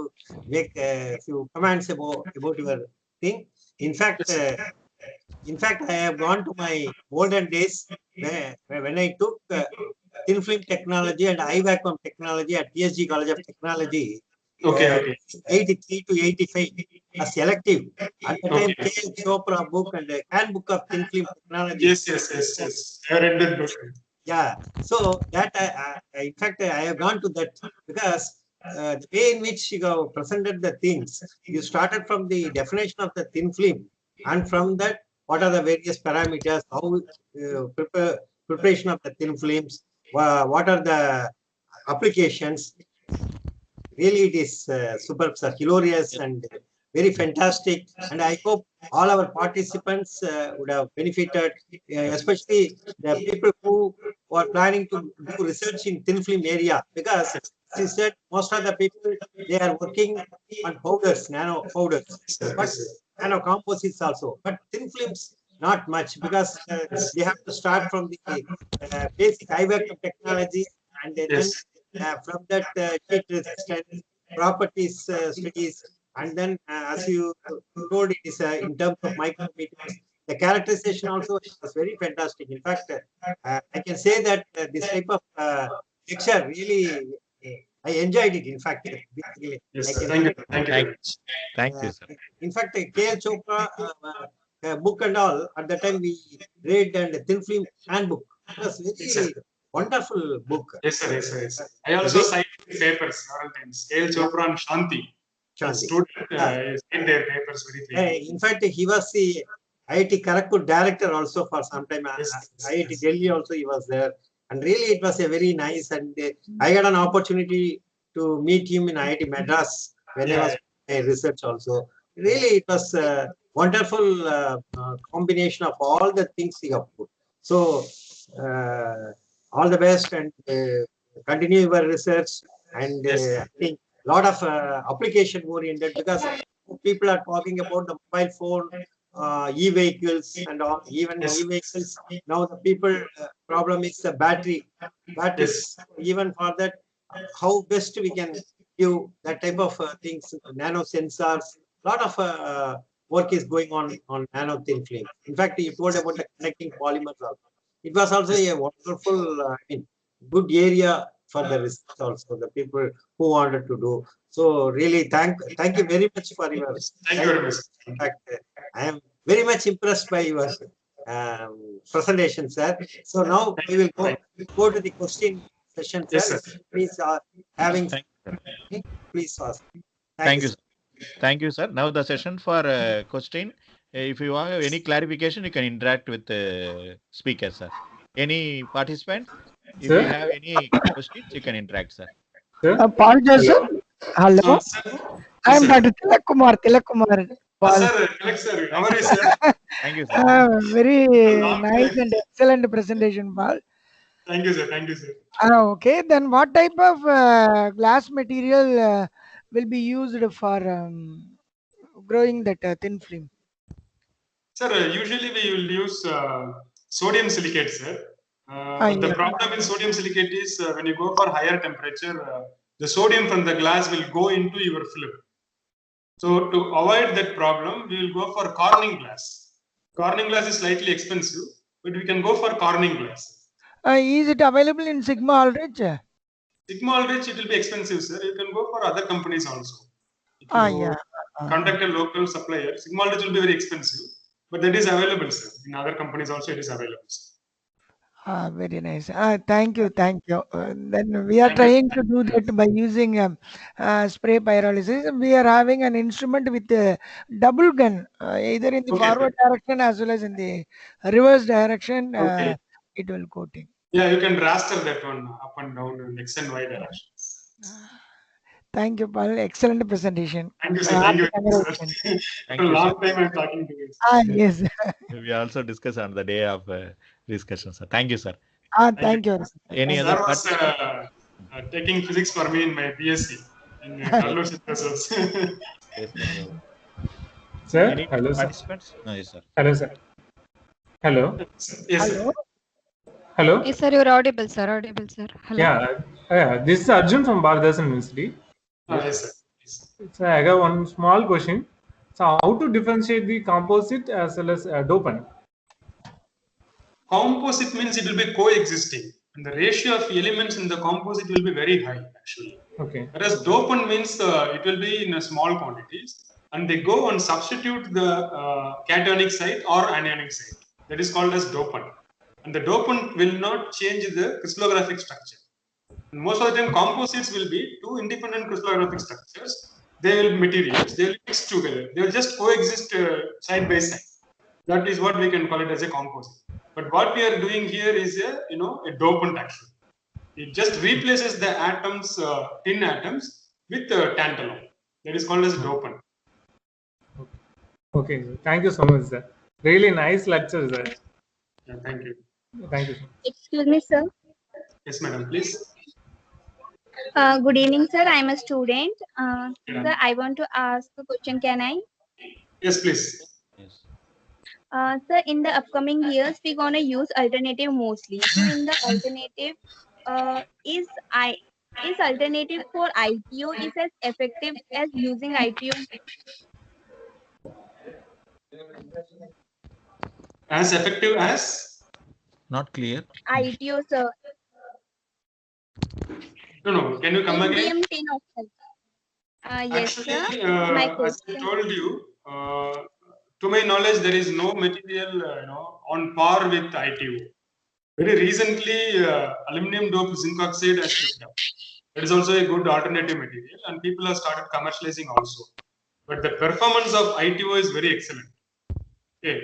Speaker 3: make a few comments about your thing. In fact, I have gone to my olden days when I took thin film technology and eye vacuum technology at PSG College of Technology.
Speaker 2: Okay.
Speaker 3: 83 to 85 as selective. At the time, K.L. Chopra book and handbook of thin film technology.
Speaker 2: Yes. I read that book.
Speaker 3: Yeah. So that in fact, I have gone to that because the way in which you presented the things, you started from the definition of the thin film, and from that, what are the various parameters, how preparation of the thin films, what are the applications. Really, it is superb, sir, hilarious, and very fantastic. And I hope all our participants would have benefited, especially the people who are planning to do research in thin film area, because she said most of the people, they are working on powders, nano powders, but nano composites also, but thin films not much, because they have to start from the basic eye vacuum technology, and then from that heat resistance properties studies, and then as you told, it is in terms of micrometers. The characterization also was very fantastic. In fact, I can say that this type of lecture really, I enjoyed it. In fact, basically,
Speaker 2: yes, thank you.
Speaker 1: Thank you, sir.
Speaker 3: In fact, K.L. Chopra book and all, at the time we read, and thin film handbook. It was very wonderful book.
Speaker 2: Yes, sir. I also cited papers several times. K.L. Chopra and Shanti. Student cited their papers very clearly.
Speaker 3: In fact, he was the IIT Kharagpur director also for some time. IIT Delhi also he was there. And really, it was a very nice, and I had an opportunity to meet him in IIT Madras when I was doing research also. Really, it was a wonderful combination of all the things he have put. So, all the best, and continue your research. And I think a lot of application oriented, because people are talking about the mobile phone, e-vehicles, and all. Even e-vehicles, now the people problem is the battery. Even for that, how best we can give that type of things, nano sensors. A lot of work is going on nano thin film. In fact, you told about the connecting polymers also. It was also a wonderful, good area for the research also, the people who wanted to do. So really, thank you very much for your.
Speaker 2: Thank you very much.
Speaker 3: In fact, I am very much impressed by your presentation, sir. So now we will go to the question session, sir.
Speaker 2: Yes, sir.
Speaker 3: Please, please ask.
Speaker 1: Thank you, sir. Thank you, sir. Now the session for question. If you have any clarification, you can interact with the speaker, sir. Any participant? If you have any questions, you can interact, sir.
Speaker 4: Paul Joseph. Hello. I am Dr. Tilak Kumar. Paul.
Speaker 2: Sir, how are you, sir?
Speaker 1: Thank you, sir.
Speaker 4: Very nice and excellent presentation, Paul.
Speaker 2: Thank you, sir.
Speaker 4: Okay, then what type of glass material will be used for growing that thin film?
Speaker 2: Sir, usually we will use sodium silicate, sir. But the problem in sodium silicate is when you go for higher temperature, the sodium from the glass will go into your film. So to avoid that problem, we will go for Corning glass. Corning glass is slightly expensive, but we can go for Corning glass.
Speaker 4: Is it available in Sigma Aldrich?
Speaker 2: Sigma Aldrich, it will be expensive, sir. You can go for other companies also. Contact a local supplier. Sigma Aldrich will be very expensive, but that is available, sir. In other companies also, it is available, sir.
Speaker 4: Very nice. Thank you. Then we are trying to do that by using spray pyrolysis. We are having an instrument with a double gun, either in the forward direction as well as in the reverse direction. It will coating.
Speaker 2: Yeah, you can raster that one up and down in X and Y directions.
Speaker 4: Thank you, Paul. Excellent presentation.
Speaker 2: Thank you, sir. Thank you, sir.
Speaker 4: Congratulations.
Speaker 1: Thank
Speaker 2: For a
Speaker 1: you,
Speaker 2: long
Speaker 1: sir.
Speaker 2: time I'm talking to you.
Speaker 4: Yes.
Speaker 1: We also discuss on the day of discussion, sir. Thank you, sir.
Speaker 4: Thank you.
Speaker 1: Any
Speaker 2: Sir
Speaker 1: other
Speaker 2: was
Speaker 1: participant?
Speaker 2: taking physics for me in my BSc in Karloor Synthesis.
Speaker 1: Yes, sir.
Speaker 5: Sir,
Speaker 1: Any
Speaker 5: hello, sir.
Speaker 1: participants? No, yes, sir.
Speaker 5: Hello, sir. Hello,
Speaker 2: Yes,
Speaker 4: Hello.
Speaker 2: sir.
Speaker 5: hello.
Speaker 6: Yes, sir, you're audible, sir. Audible, sir. Hello.
Speaker 5: Yeah, this is Arjun from Bharadasan University.
Speaker 2: Yes, sir. Yes.
Speaker 5: So I got one small question. So how to differentiate the composite as well as dopant?
Speaker 2: Composite means it will be coexisting, and the ratio of elements in the composite will be very high, actually.
Speaker 5: Okay,
Speaker 2: Whereas dopant means it will be in a small quantities, and they go and substitute the cationic site or anionic site. That is called as dopant, and the dopant will not change the crystallographic structure. And most of the time, composites will be two independent crystallographic structures. They will be materials. They will mix together. They will just coexist side by side. That is what we can call it as a composite. But what we are doing here is a dopant actually. It just replaces the atoms, tin atoms, with tantalum. That is called as dopant.
Speaker 5: okay. Sir. Thank you so much, sir. Really nice lecture, sir.
Speaker 2: Yeah, thank you.
Speaker 5: Thank you, sir.
Speaker 7: Excuse me, sir.
Speaker 2: Yes, madam, please.
Speaker 7: Good evening, sir. I'm a student.
Speaker 2: Yeah.
Speaker 7: Sir, I want to ask a question. Can I?
Speaker 2: Yes, please.
Speaker 1: Yes.
Speaker 7: Sir, in the upcoming years, we're gonna use alternative mostly. So, in the alternative, is alternative for ITO is as effective as using ITO?
Speaker 2: As effective as?
Speaker 1: Not clear.
Speaker 7: ITO, sir.
Speaker 2: No. Can you come again?
Speaker 7: Indium tin oxide. Yes,
Speaker 2: Actually,
Speaker 7: sir. My
Speaker 2: as I
Speaker 7: question.
Speaker 2: told you, to my knowledge, there is no material, on par with ITO. Very recently, aluminum doped zinc oxide has picked up. It is also a good alternative material, and people have started commercializing also. But the performance of ITO is very excellent. Okay,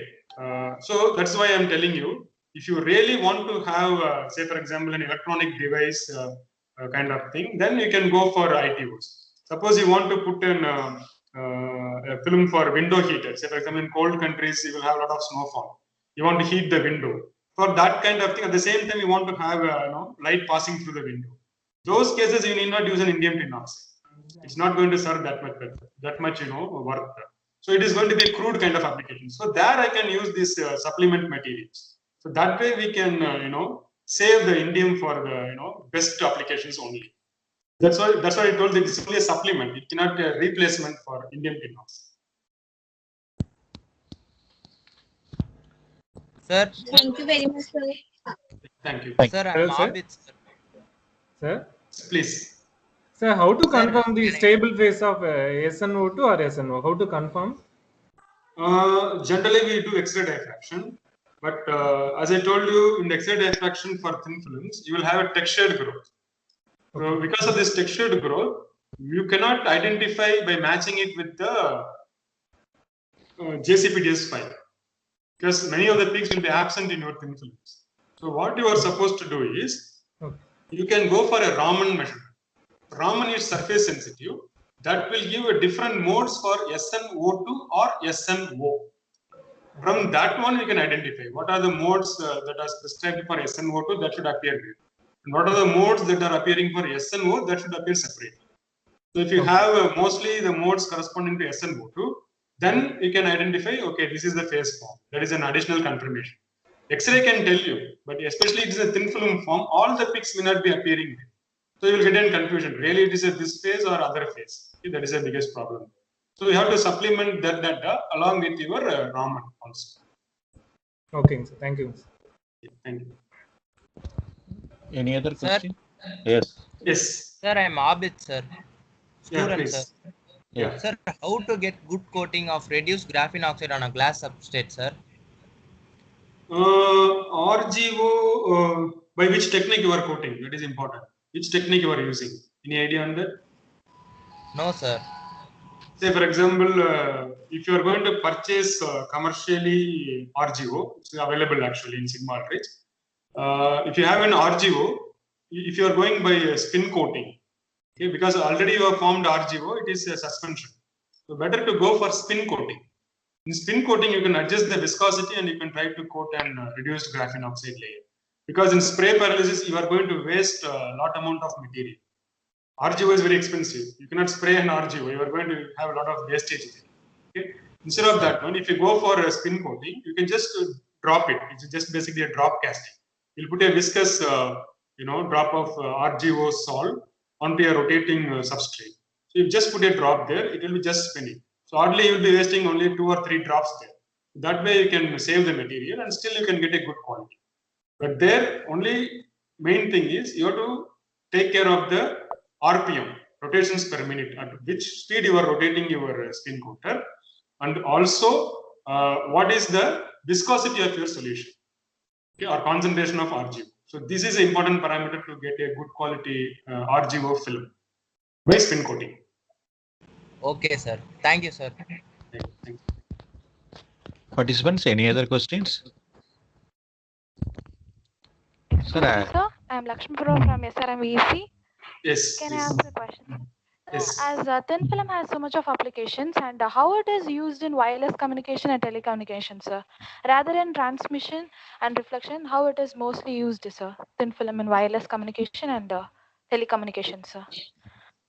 Speaker 2: so that's why I'm telling you, if you really want to have, say, for example, an electronic device kind of thing, then you can go for ITOs. Suppose you want to put in a film for window heater. Say, for example, in cold countries, you will have a lot of snowfall. You want to heat the window. For that kind of thing, at the same time, you want to have light passing through the window. Those cases, you need not use an indium tin oxide. It's not going to serve that much worth. So it is going to be a crude kind of application. So there I can use these supplement materials. So that way we can save the indium for the best applications only. That's why I told that it's only a supplement. It cannot be a replacement for indium tin oxide.
Speaker 8: Sir,
Speaker 7: Thank you very much, sir.
Speaker 2: Thank you.
Speaker 8: sir,
Speaker 5: Hello,
Speaker 8: I'm
Speaker 5: sir.
Speaker 8: Abid, sir.
Speaker 5: Sir,
Speaker 2: Please.
Speaker 5: sir, how to
Speaker 8: Sir,
Speaker 5: confirm the
Speaker 8: can I-
Speaker 5: stable phase of SNO2 or SNO? How to confirm?
Speaker 2: Generally, we do X-ray diffraction, but as I told you, in the X-ray diffraction for thin films, you will have a textured growth. So because of this textured growth, you cannot identify by matching it with the JCPDS file, because many of the peaks will be absent in your thin films. So what you are supposed to do is,
Speaker 5: Okay.
Speaker 2: you can go for a Raman measurement. Raman is surface sensitive. That will give a different modes for SNO2 or SNO. From that one, we can identify what are the modes that are prescribed for SNO2 that should appear here, and what are the modes that are appearing for SNO that should appear separately. So if you have mostly the modes corresponding to SNO2, then you can identify, okay, this is the phase form. That is an additional confirmation. X-ray can tell you, but especially it is a thin film form, all the peaks may not be appearing there. So you will get in confusion. Really, it is a this phase or other phase. Okay, that is the biggest problem. So you have to supplement that data along with your Raman also.
Speaker 5: Okay, sir. Thank you.
Speaker 2: Okay, thank you.
Speaker 1: Any other
Speaker 8: Sir?
Speaker 1: question? Yes.
Speaker 2: Yes.
Speaker 8: Sir, I'm Abid, sir.
Speaker 2: Yeah,
Speaker 8: Student,
Speaker 2: please.
Speaker 8: sir.
Speaker 2: Yeah.
Speaker 8: Sir, how to get good coating of reduced graphene oxide on a glass substrate, sir?
Speaker 2: RGO, by which technique you are coating? That is important. Which technique you are using? Any idea on that?
Speaker 8: No, sir.
Speaker 2: Say, for example, if you are going to purchase commercially RGO, it's available actually in Sigma Aldrich. If you have an RGO, if you are going by spin coating, Okay, because already you have formed RGO, it is a suspension. So better to go for spin coating. In spin coating, you can adjust the viscosity and you can try to coat an reduced graphene oxide layer. Because in spray paralysis, you are going to waste a lot amount of material. RGO is very expensive. You cannot spray an RGO. You are going to have a lot of wastage. Okay? Instead of that one, if you go for a spin coating, you can just drop it. It's just basically a drop casting. You'll put a viscous, drop of RGO salt onto a rotating substrate. So you just put a drop there, it will be just spinning. So hardly you'll be wasting only 2 or 3 drops there. That way you can save the material and still you can get a good quality. But there only main thing is you have to take care of the RPM, rotations per minute, at which speed you are rotating your spin coater, and also what is the viscosity of your solution, okay, or concentration of RGO. So this is an important parameter to get a good quality RGO film by spin coating.
Speaker 8: Okay, sir. Thank you, sir.
Speaker 2: Thank you.
Speaker 1: Participants, any other questions?
Speaker 9: Excuse me, sir. I'm Lakshmi Pura from SRMVC.
Speaker 2: Yes,
Speaker 9: Can I
Speaker 2: please.
Speaker 9: ask a question?
Speaker 2: Yes.
Speaker 9: As thin film has so much of applications, and how it is used in wireless communication and telecommunication, sir, rather than transmission and reflection, how it is mostly used, sir, thin film in wireless communication and telecommunication, sir.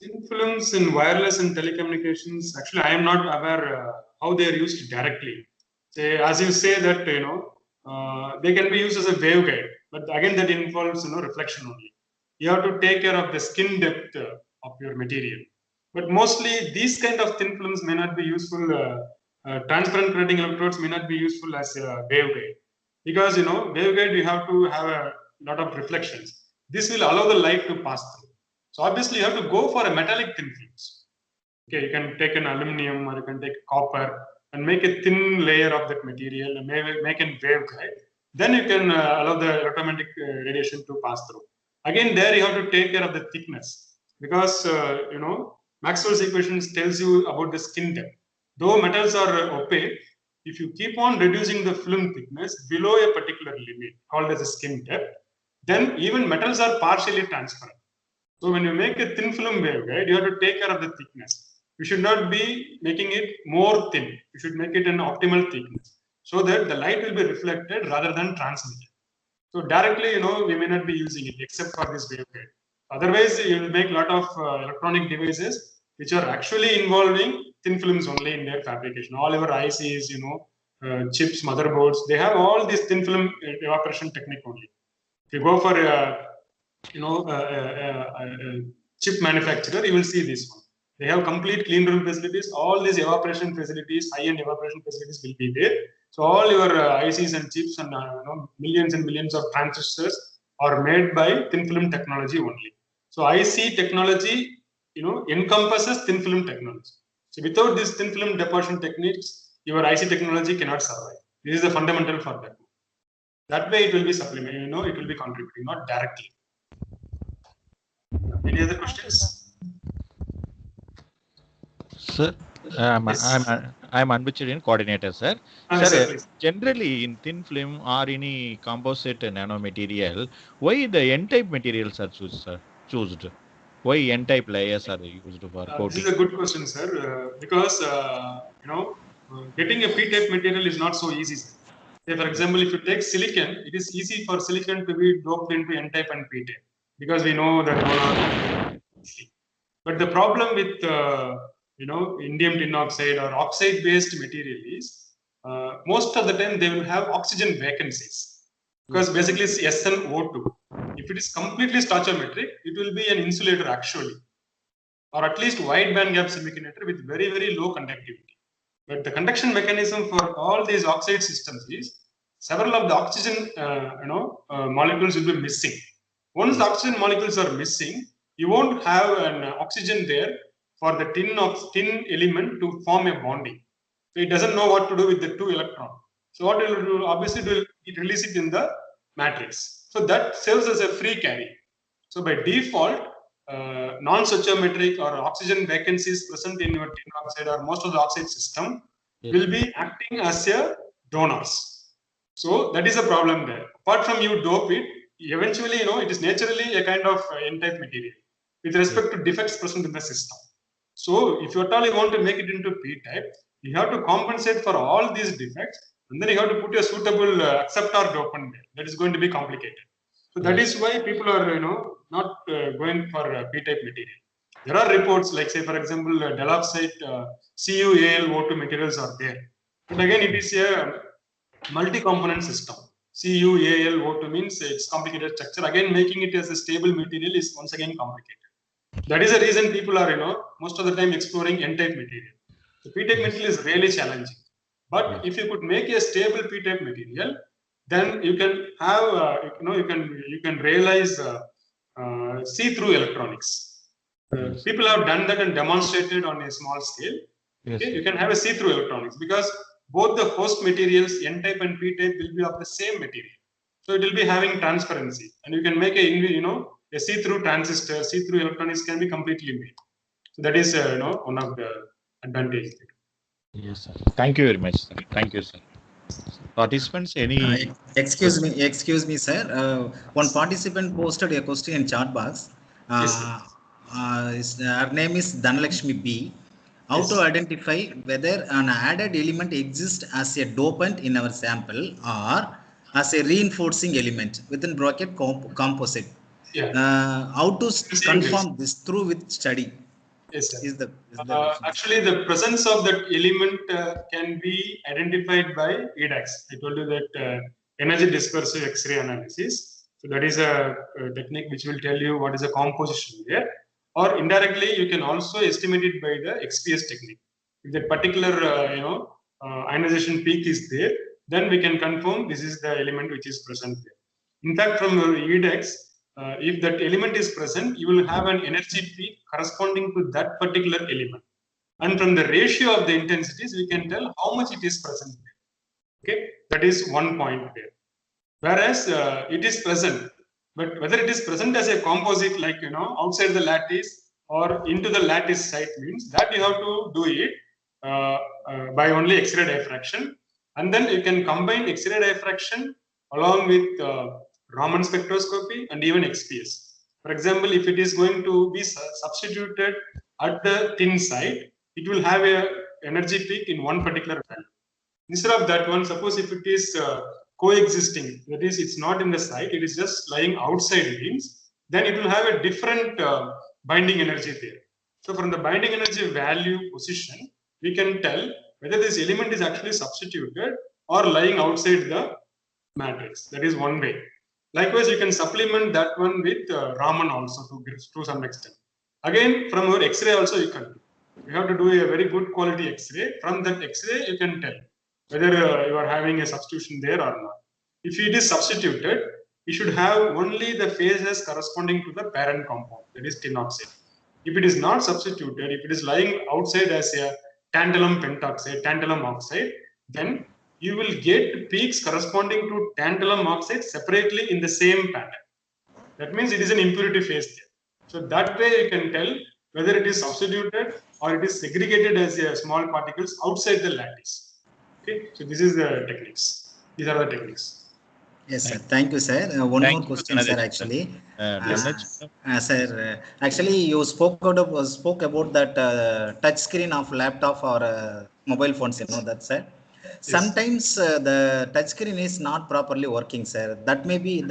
Speaker 2: Thin films in wireless and telecommunications, actually, I am not aware how they are used directly. Say, as you say that, they can be used as a waveguide, but again, that involves, reflection only. You have to take care of the skin depth of your material. But mostly, these kind of thin films may not be useful. Transparent grating electrodes may not be useful as a waveguide, because waveguide you have to have a lot of reflections. This will allow the light to pass through. So obviously, you have to go for a metallic thin films. Okay, you can take an aluminum or you can take copper and make a thin layer of that material and make a waveguide. Then you can allow the electromagnetic radiation to pass through. Again, there you have to take care of the thickness, because Maxwell's equations tells you about the skin depth. Though metals are opaque, if you keep on reducing the film thickness below a particular limit called as a skin depth, then even metals are partially transparent. So when you make a thin film waveguide, you have to take care of the thickness. You should not be making it more thin. You should make it an optimal thickness so that the light will be reflected rather than transmitted. So directly, we may not be using it except for this waveguide. Otherwise, you will make a lot of electronic devices which are actually involving thin films only in their fabrication. All our ICs, chips, motherboards, they have all this thin film evaporation technique only. If you go for chip manufacturer, you will see this one. They have complete clean room facilities. All these evaporation facilities, high-end evaporation facilities will be there. So all your ICs and chips and millions and millions of transistors are made by thin film technology only. So IC technology, encompasses thin film technology. So without this thin film deposition techniques, your IC technology cannot survive. This is the fundamental for that. That way, it will be supplement. It will be contributing, not directly. Any other questions?
Speaker 1: Sir, I'm Anbucharian coordinator, sir.
Speaker 2: Sir, please.
Speaker 1: Generally in thin film or any composite nanomaterial, why the N-type materials are chosen? Why N-type layers are used for coating?
Speaker 2: This is a good question, sir. Because getting a P-type material is not so easy, sir. Say, for example, if you take silicon, it is easy for silicon to be doped into N-type and P-type because we know that. But the problem with indium tin oxide or oxide-based material is most of the time they will have oxygen vacancies because basically it's SnO2. If it is completely stoichiometric, it will be an insulator actually, or at least wide band gap semiconductor with very, very low conductivity. But the conduction mechanism for all these oxide systems is several of the oxygen molecules will be missing. Once the oxygen molecules are missing, you won't have an oxygen there for the tin element to form a bonding. So it doesn't know what to do with the 2 electron. So what it will do, obviously it will release it in the matrix. So that serves as a free carry. So by default, non-stoichiometric or oxygen vacancies present in your tin oxide or most of the oxide system will be acting as a donors. So that is a problem there. Apart from you dope it, eventually, it is naturally a kind of N-type material. with respect to defects present in the system. So if you at all you want to make it into p-type, you have to compensate for all these defects, and then you have to put a suitable acceptor dopant there. That is going to be complicated. So that is why people are not going for p-type material. There are reports like, say for example, Deloxite CuAlO2 materials are there, but again it is a multi-component system. CuAlO2 means it's complicated structure. Again, making it as a stable material is once again complicated. That is the reason people are, most of the time exploring N-type material. So P-type material is really challenging. But if you could make a stable P-type material, then you can have, you can realize see-through electronics. People have done that and demonstrated on a small scale. Okay, you can have a see-through electronics because both the host materials N-type and P-type will be of the same material. So it will be having transparency, and you can make a see-through transistor, see-through electronics can be completely made. So that is one of the advantages.
Speaker 1: Yes, sir. Thank you very much, sir. Thank you, sir. Participants, any
Speaker 10: excuse me, sir. One participant posted a question in chat box. Her name is Dhanalakshmi B. How to identify whether an added element exists as a dopant in our sample or as a reinforcing element within bracket composite? How to confirm this through with study?
Speaker 2: Yes, sir. Actually, the presence of that element can be identified by EDAX. I told you that energy dispersive X-ray analysis. So that is a technique which will tell you what is the composition there. Or indirectly, you can also estimate it by the XPS technique. If that particular ionization peak is there, then we can confirm this is the element which is present there. In fact, from EDAX, if that element is present, you will have an energy peak corresponding to that particular element. And from the ratio of the intensities, we can tell how much it is present there. Okay, that is one point there. Whereas it is present, but whether it is present as a composite, like outside the lattice or into the lattice site, means that you have to do it by only X-ray diffraction, and then you can combine X-ray diffraction along with Raman spectroscopy and even XPS. For example, if it is going to be substituted at the thin site, it will have a energy peak in one particular value. Instead of that one, suppose if it is coexisting, that is, it's not in the site, it is just lying outside means, then it will have a different binding energy there. So from the binding energy value position, we can tell whether this element is actually substituted or lying outside the matrix. That is one way. Likewise, you can supplement that one with Raman also to some extent. Again, from our X-ray also you can do. You have to do a very good quality X-ray. From that X-ray, you can tell whether you are having a substitution there or not. If it is substituted, you should have only the phases corresponding to the parent compound, that is tin oxide. If it is not substituted, if it is lying outside as a tantalum pentoxide, tantalum oxide, then you will get peaks corresponding to tantalum oxide separately in the same pattern. That means it is an impurity phase there. So that way you can tell whether it is substituted or it is segregated as a small particles outside the lattice. Okay, so this is the techniques. These are the techniques.
Speaker 10: Yes, sir. Thank you, sir. One more question, sir. Actually, sir. Actually, you spoke about that touch screen of laptop or mobile phones. You know that, sir. Sometimes the touch screen is not properly working, sir. That may be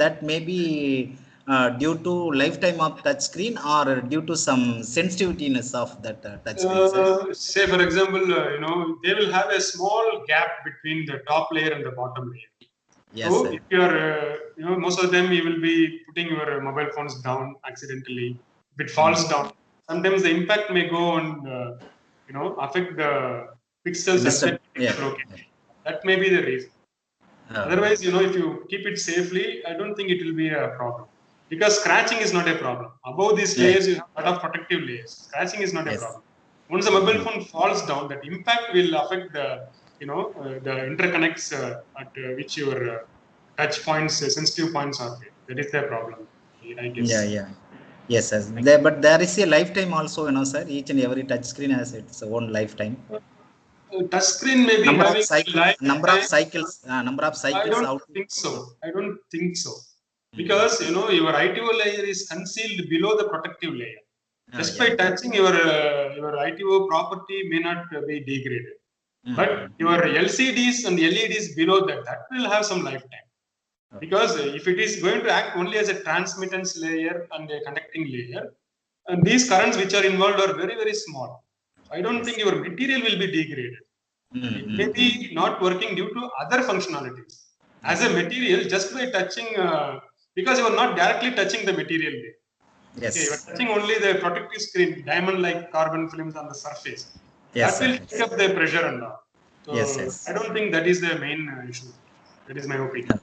Speaker 10: due to lifetime of touch screen or due to some sensitiveness of that touch screen, sir.
Speaker 2: Say, for example, they will have a small gap between the top layer and the bottom layer.
Speaker 10: Yes,
Speaker 2: so
Speaker 10: sir.
Speaker 2: if you are, most of the time you will be putting your mobile phones down accidentally. If it falls down, sometimes the impact may go and affect the pixels. That may be the reason. Otherwise, if you keep it safely, I don't think it will be a problem. Because scratching is not a problem. Above these layers, you have a lot of protective layers. Scratching is not a problem. Once the mobile phone falls down, that impact will affect the the interconnects at which your touch points, sensitive points are there. That is the problem, I guess.
Speaker 10: Yeah. Yes, sir. But there is a lifetime also, sir. Each and every touch screen has its own lifetime.
Speaker 2: Touch screen may be
Speaker 10: number
Speaker 2: having
Speaker 10: of cycles.
Speaker 2: I don't think so. Because your ITO layer is concealed below the protective layer. Just by touching your ITO property may not be degraded. But your LCDs and LEDs below that will have some lifetime. Because if it is going to act only as a transmittance layer and a conducting layer, and these currents which are involved are very, very small. I don't think your material will be degraded. It may be not working due to other functionalities. As a material, just by touching, because you are not directly touching the material there.
Speaker 10: Yes.
Speaker 2: Okay, you are touching only the protective screen, diamond-like carbon films on the surface.
Speaker 10: Yes,
Speaker 2: That will
Speaker 10: sir.
Speaker 2: take up the pressure and all. So
Speaker 10: Yes.
Speaker 2: I don't think that is the main issue. That is my opinion.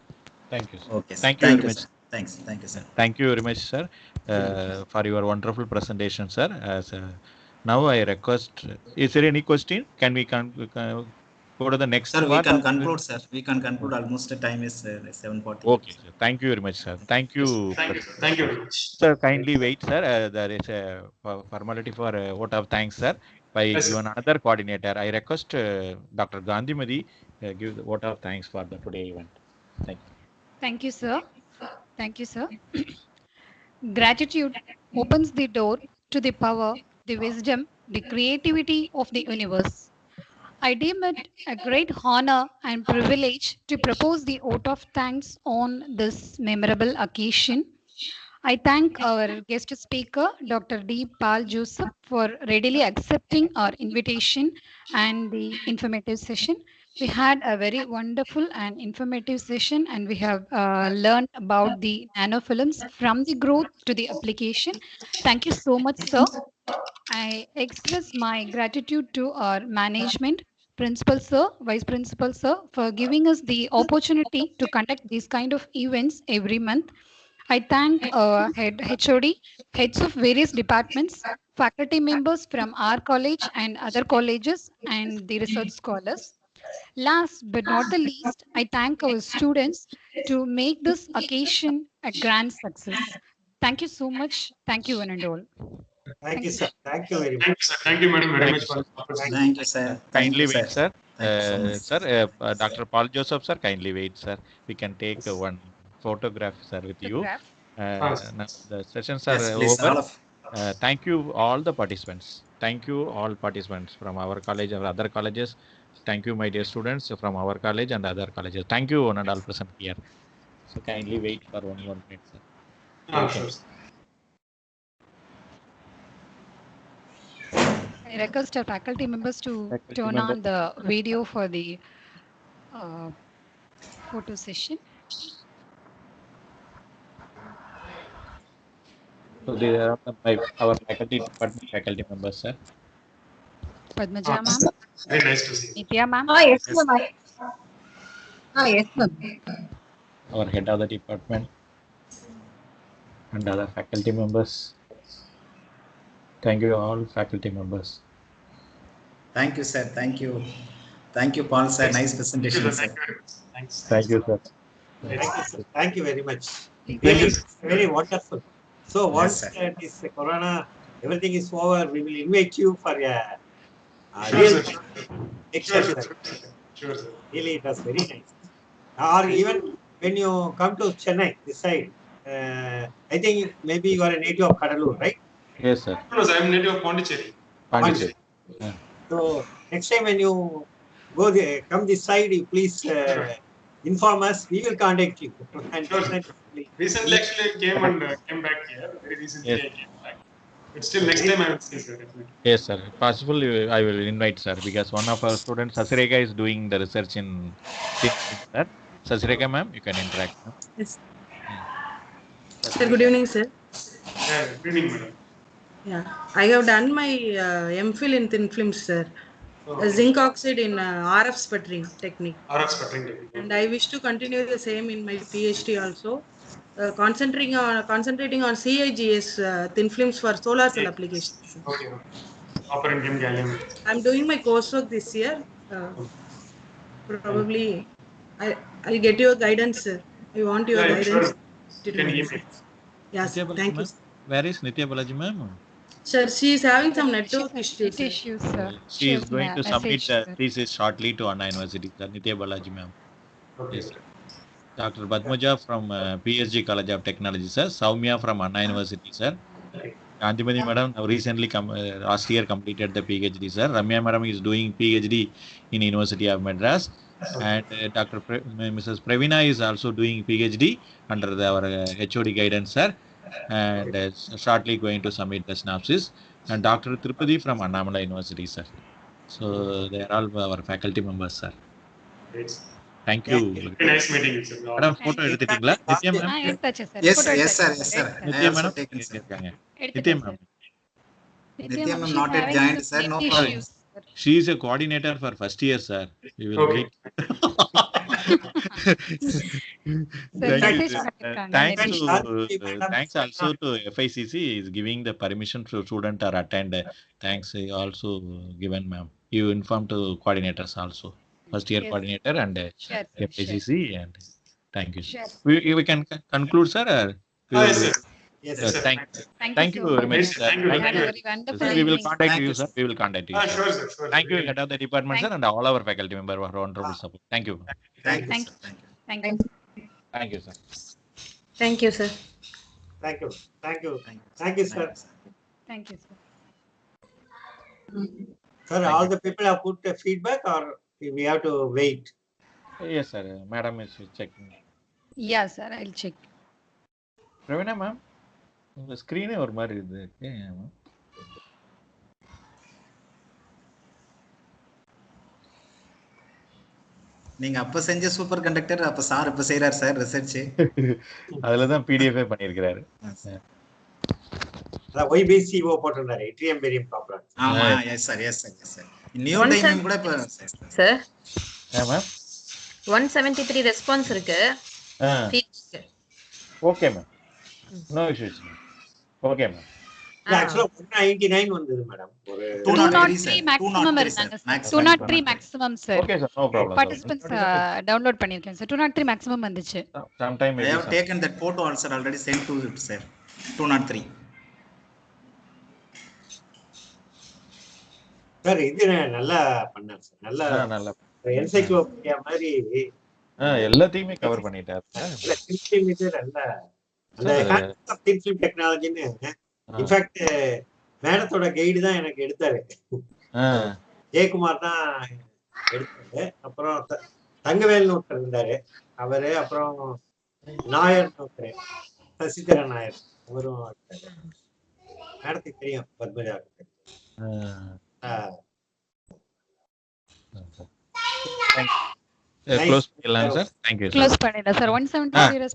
Speaker 1: Thank you, sir.
Speaker 10: Okay.
Speaker 1: Thank you
Speaker 10: Thank
Speaker 1: very
Speaker 10: you,
Speaker 1: much.
Speaker 10: sir. Thanks. Thank you, sir.
Speaker 1: Thank you very much, sir, for your wonderful presentation, sir. Now I request, is there any question? Can we go to the next
Speaker 10: Sir, we
Speaker 1: part?
Speaker 10: can conclude, sir. We can conclude. Almost the time is 7:40.
Speaker 1: Okay, sir. Thank you very much, sir. Thank you.
Speaker 2: Thank you, sir. Thank you very much.
Speaker 1: Sir, kindly wait, sir. There is a formality for vote of thanks, sir. By
Speaker 2: Yes,
Speaker 1: given another coordinator, I request Dr. Gandhi Madi give the vote of thanks for the today event. Thank you.
Speaker 6: Thank you, sir. Thank you, sir. Gratitude opens the door to the power, the wisdom, the creativity of the universe. I deem it a great honor and privilege to propose the vote of thanks on this memorable occasion. I thank our guest speaker, Dr. D. Pal Joseph, for readily accepting our invitation and the informative session. We had a very wonderful and informative session, and we have learned about the nanofilms from the growth to the application. Thank you so much, sir. I express my gratitude to our management, principal sir, vice principal sir, for giving us the opportunity to conduct these kind of events every month. I thank HOD, heads of various departments, faculty members from our college and other colleges, and the research scholars. Last but not the least, I thank our students to make this occasion a grand success. Thank you so much. Thank you, one and all.
Speaker 3: Thank you, sir. Thank you very
Speaker 2: Thank
Speaker 3: much.
Speaker 2: you, sir. Thank you, madam, very
Speaker 1: Thank
Speaker 2: much
Speaker 1: you,
Speaker 2: for
Speaker 1: sir.
Speaker 2: the opportunity.
Speaker 10: Thank you, sir. Thank
Speaker 1: Kindly
Speaker 10: you,
Speaker 1: wait, sir.
Speaker 10: Thank you so much.
Speaker 1: Sir, Dr. Paul Joseph, sir, kindly wait, sir. We can take one photograph, sir, with you.
Speaker 6: Photograph.
Speaker 1: Now the sessions are
Speaker 10: Yes, please.
Speaker 1: over.
Speaker 10: All of
Speaker 1: Thank you, all the participants. Thank you, all participants from our college or other colleges. Thank you, my dear students from our college and other colleges. Thank you, one and all present here. So kindly wait for 1 minute, sir.
Speaker 2: Sure.
Speaker 6: I request our faculty members to
Speaker 1: Faculty
Speaker 6: turn
Speaker 1: member.
Speaker 6: on the video for the photo session.
Speaker 1: So they are our faculty department faculty members, sir.
Speaker 6: Padmaja ma'am,
Speaker 2: Very nice to see you.
Speaker 6: Nitya ma'am,
Speaker 11: Yes, ma'am. Yes, ma'am.
Speaker 1: Our head of the department and other faculty members. Thank you, all faculty members.
Speaker 10: Thank you, sir. Thank you. Thank you, Paul, sir. Nice presentation, sir.
Speaker 2: Thank you very much. Thanks.
Speaker 1: Thank you, sir.
Speaker 3: Thank you, sir. Thank you very much.
Speaker 1: Thank
Speaker 3: Really,
Speaker 1: you.
Speaker 3: it's very wonderful. So
Speaker 10: Yes,
Speaker 3: once
Speaker 10: sir.
Speaker 3: this corona, everything is over, we will invite you for a
Speaker 2: Sure,
Speaker 3: real
Speaker 2: sir.
Speaker 3: next
Speaker 2: Sure,
Speaker 3: session.
Speaker 2: sir. Sure, sir.
Speaker 3: Really, it was very nice. Or even when you come to Chennai, this side, I think maybe you are a native of Kadalur, right?
Speaker 1: Yes, sir.
Speaker 2: No, I am native of Pondicherry.
Speaker 1: Pondicherry.
Speaker 3: So next time when you go there, come this side, you please inform us. We will contact you. And
Speaker 2: Sure, sir.
Speaker 3: definitely,
Speaker 2: Recently, actually, I came and came back here. Very recently,
Speaker 1: Yes.
Speaker 2: I came back. But still, next time I will see, sir, definitely.
Speaker 1: Yes, sir. Possible, I will invite, sir, because one of our students, Sasireka, is doing the research in sir. Sasireka, ma'am, you can interact. Ma'am.
Speaker 11: Yes.
Speaker 3: Sasireka.
Speaker 11: Good evening, sir.
Speaker 2: Yeah, good evening, madam.
Speaker 11: Yeah, I have done my MPhil in thin films, sir.
Speaker 2: Okay.
Speaker 11: Zinc oxide in RF sputtering technique.
Speaker 2: RF sputtering technique.
Speaker 11: And I wish to continue the same in my PhD also, concentrating on CIGS thin films for solar cell applications.
Speaker 2: Okay. Copper indium gallium.
Speaker 11: I'm doing my coursework this year. Probably I'll get your guidance, sir. I want your
Speaker 2: Yeah,
Speaker 11: guidance.
Speaker 2: sure. You can email.
Speaker 11: Yes,
Speaker 1: Nitya Balaji,
Speaker 11: thank you.
Speaker 1: ma'am? Where is Nitya Balaji, ma'am?
Speaker 11: Sir, she is having some network issues.
Speaker 6: Net issues, sir.
Speaker 1: She is going to submit
Speaker 6: Message, sir.
Speaker 1: thesis shortly to Anna University, sir. Nitya Balaji, ma'am.
Speaker 2: Okay.
Speaker 1: Yes, sir. Dr. Badmuja from PSG College of Technology, sir. Soumya from Anna University, sir.
Speaker 2: Okay.
Speaker 1: Anjumati madam recently last year completed the PhD, sir. Ramya madam is doing PhD in University of Madras, and Mrs. Pravina is also doing PhD under our HOD guidance, sir, and shortly going to submit the synopsis. And Dr. Tirupati from Annamala University, sir. So they are all our faculty members, sir.
Speaker 2: Great.
Speaker 1: Thank
Speaker 3: Yeah,
Speaker 1: you.
Speaker 2: Very nice meeting you, sir.
Speaker 1: Madam,
Speaker 6: Thank
Speaker 1: photo
Speaker 6: you.
Speaker 1: எடுத்துட்டீங்களா? Nithya ma'am?
Speaker 6: எடுத்தாச்சு sir.
Speaker 10: Yes,
Speaker 6: photo
Speaker 10: yes, sir,
Speaker 6: எடுத்தாச்சு
Speaker 10: yes,
Speaker 6: sir.
Speaker 10: sir.
Speaker 6: எடுத்தாச்சு.
Speaker 10: I
Speaker 1: Nithya
Speaker 10: also
Speaker 1: madam
Speaker 10: taken, sir.
Speaker 1: இருக்காங்க. நித்யா
Speaker 6: எடுத்துட்டேன்
Speaker 1: ma'am.
Speaker 6: Sir. Nithya
Speaker 10: Nithya
Speaker 6: ma'am,
Speaker 10: ma'am
Speaker 6: she's
Speaker 10: not yet
Speaker 6: having
Speaker 10: joined,
Speaker 6: some
Speaker 10: sir. No
Speaker 6: net
Speaker 10: problem.
Speaker 6: issues. Sir.
Speaker 1: She is a coordinator for first year, sir. We will
Speaker 2: Okay.
Speaker 1: wait.
Speaker 6: Sir,
Speaker 1: Thank you,
Speaker 6: message
Speaker 1: sir.
Speaker 6: பண்ணிருக்காங்க.
Speaker 1: Thanks
Speaker 6: net
Speaker 1: to
Speaker 6: issues.
Speaker 1: thanks also to FICC is giving the permission to student or attend. Thanks also given, ma'am. You informed to coordinators also. First year
Speaker 6: Yes.
Speaker 1: coordinator and
Speaker 6: Sure, sir. Sure.
Speaker 1: FICC and thank you.
Speaker 6: Sure.
Speaker 1: We can conclude, sir. Or we
Speaker 2: Oh,
Speaker 1: will
Speaker 2: yes,
Speaker 1: wait.
Speaker 2: sir.
Speaker 3: Yes,
Speaker 2: Yes,
Speaker 3: sir.
Speaker 2: sir.
Speaker 6: Thank you so
Speaker 1: Very much,
Speaker 6: much.
Speaker 1: sir.
Speaker 2: Thank you.
Speaker 6: We
Speaker 1: Thank
Speaker 6: had
Speaker 1: you.
Speaker 6: a very wonderful
Speaker 1: We will
Speaker 6: evening.
Speaker 1: contact
Speaker 10: Thank
Speaker 1: you,
Speaker 10: you,
Speaker 1: sir.
Speaker 10: sir.
Speaker 1: We will contact you,
Speaker 2: Ah,
Speaker 1: sir.
Speaker 2: sure, sir. Sure.
Speaker 1: Thank you,
Speaker 2: Very
Speaker 1: head of the department, sir,
Speaker 6: Thank-
Speaker 1: and all our faculty members for wonderful support. Thank you.
Speaker 10: Thank you,
Speaker 6: Thank
Speaker 10: sir. Thank you.
Speaker 6: Thank you.
Speaker 1: Thank you, sir.
Speaker 11: Thank you, sir.
Speaker 3: Thank you. Thank you.
Speaker 10: Thank you,
Speaker 3: Thank you, sir.
Speaker 6: Thank you, sir.
Speaker 3: Sir,
Speaker 1: Thank
Speaker 3: all
Speaker 1: you.
Speaker 3: the people have put a feedback or we have to wait?
Speaker 1: Yes, sir. Madam is checking.
Speaker 6: Yeah, sir. I'll check.
Speaker 1: Ravina, ma'am, உங்க ஸ்கிரீனே ஒரு மாதிரி இருக்கு.
Speaker 10: நீங்க அப்ப செஞ்ச super conductor அப்ப sir இப்ப செய்யறாரு சார் ரிசர்ச்.
Speaker 1: அதுலதான் பிடிஎஃப் பண்ணிருக்கிறாரு.
Speaker 3: அதான் YBCO போட்டிருந்தாரு இட்ரியம் பேரியம் ப்ராப்ளம்.
Speaker 10: ஆமா, yes sir, yes sir, yes sir. New time கூட இப்ப
Speaker 12: சார்
Speaker 1: மேம்
Speaker 12: 173 ரெஸ்பான்ஸ் இருக்கு.
Speaker 1: Okay ma'am, no issues. Okay ma'am.
Speaker 3: ஆக்சுவலா 199 வந்தது மேடம். ஒரு
Speaker 6: 203 maximum இருந்தாங்க sir. 203 maximum sir.
Speaker 1: Okay sir, no problem.
Speaker 6: Participants download பண்ணிருக்கேன் sir. 203 maximum வந்துச்சு.
Speaker 1: Sometime
Speaker 10: I have taken that photo also already sent to it sir. 203.
Speaker 3: Sir இது நல்லா பண்ணார் sir. நல்லா என்சைக்ளோபீடியா மாதிரி
Speaker 1: எல்லாத்தையுமே கவர் பண்ணிட்டார்.
Speaker 3: இல்ல சிஸ்டம் இது நல்லா அந்த கான்செப்ட் ஆஃப் தின் டெக்னாலஜின்னு இன்ஃபேக்ட் மேடத்தோட கைடு தான் எனக்கு எடுத்தாரு. ஜெயக்குமார் தான் எடுத்தாரு. அப்புறம் தங்கவேல்னு ஒருத்தர் இருந்தாரு அவரு. அப்புறம் நாயர் ஒருத்தர், சசிதரன் நாயர் அவரும் மேடத்துக்கு தெரியும். பத்மஜா
Speaker 1: க்ளோஸ் பண்ணிடலாம் சார். Thank you sir.
Speaker 6: க்ளோஸ் பண்ணிடலாம் சார். 173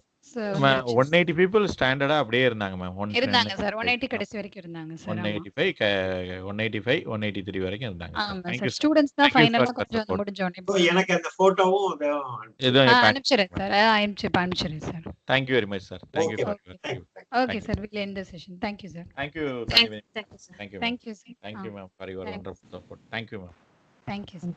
Speaker 1: 180 people ஸ்டாண்டர்டா அப்படியே இருந்தாங்க மேம்.
Speaker 6: இருந்தாங்க சார். 180 கடைசி வரைக்கும் இருந்தாங்க சார்.
Speaker 1: 185 183 வரைக்கும் இருந்தாங்க.
Speaker 6: Thank you. ஸ்டூடண்ட்ஸ் தான் ஃபைனலா கொஞ்சம் முடிஞ்சோனே.
Speaker 3: எனக்கு அந்த போட்டோவும்
Speaker 6: அனுப்பிச்சிரேன் சார். அனுப்பிச்சிரேன் sir.
Speaker 1: Thank you very much sir. Thank you.
Speaker 6: Okay sir, we'll end the session. Thank you sir.
Speaker 1: Thank you.
Speaker 6: Thank you sir.
Speaker 1: Thank you ma'am for your wonderful support. Thank you ma'am.
Speaker 6: Thank you sir.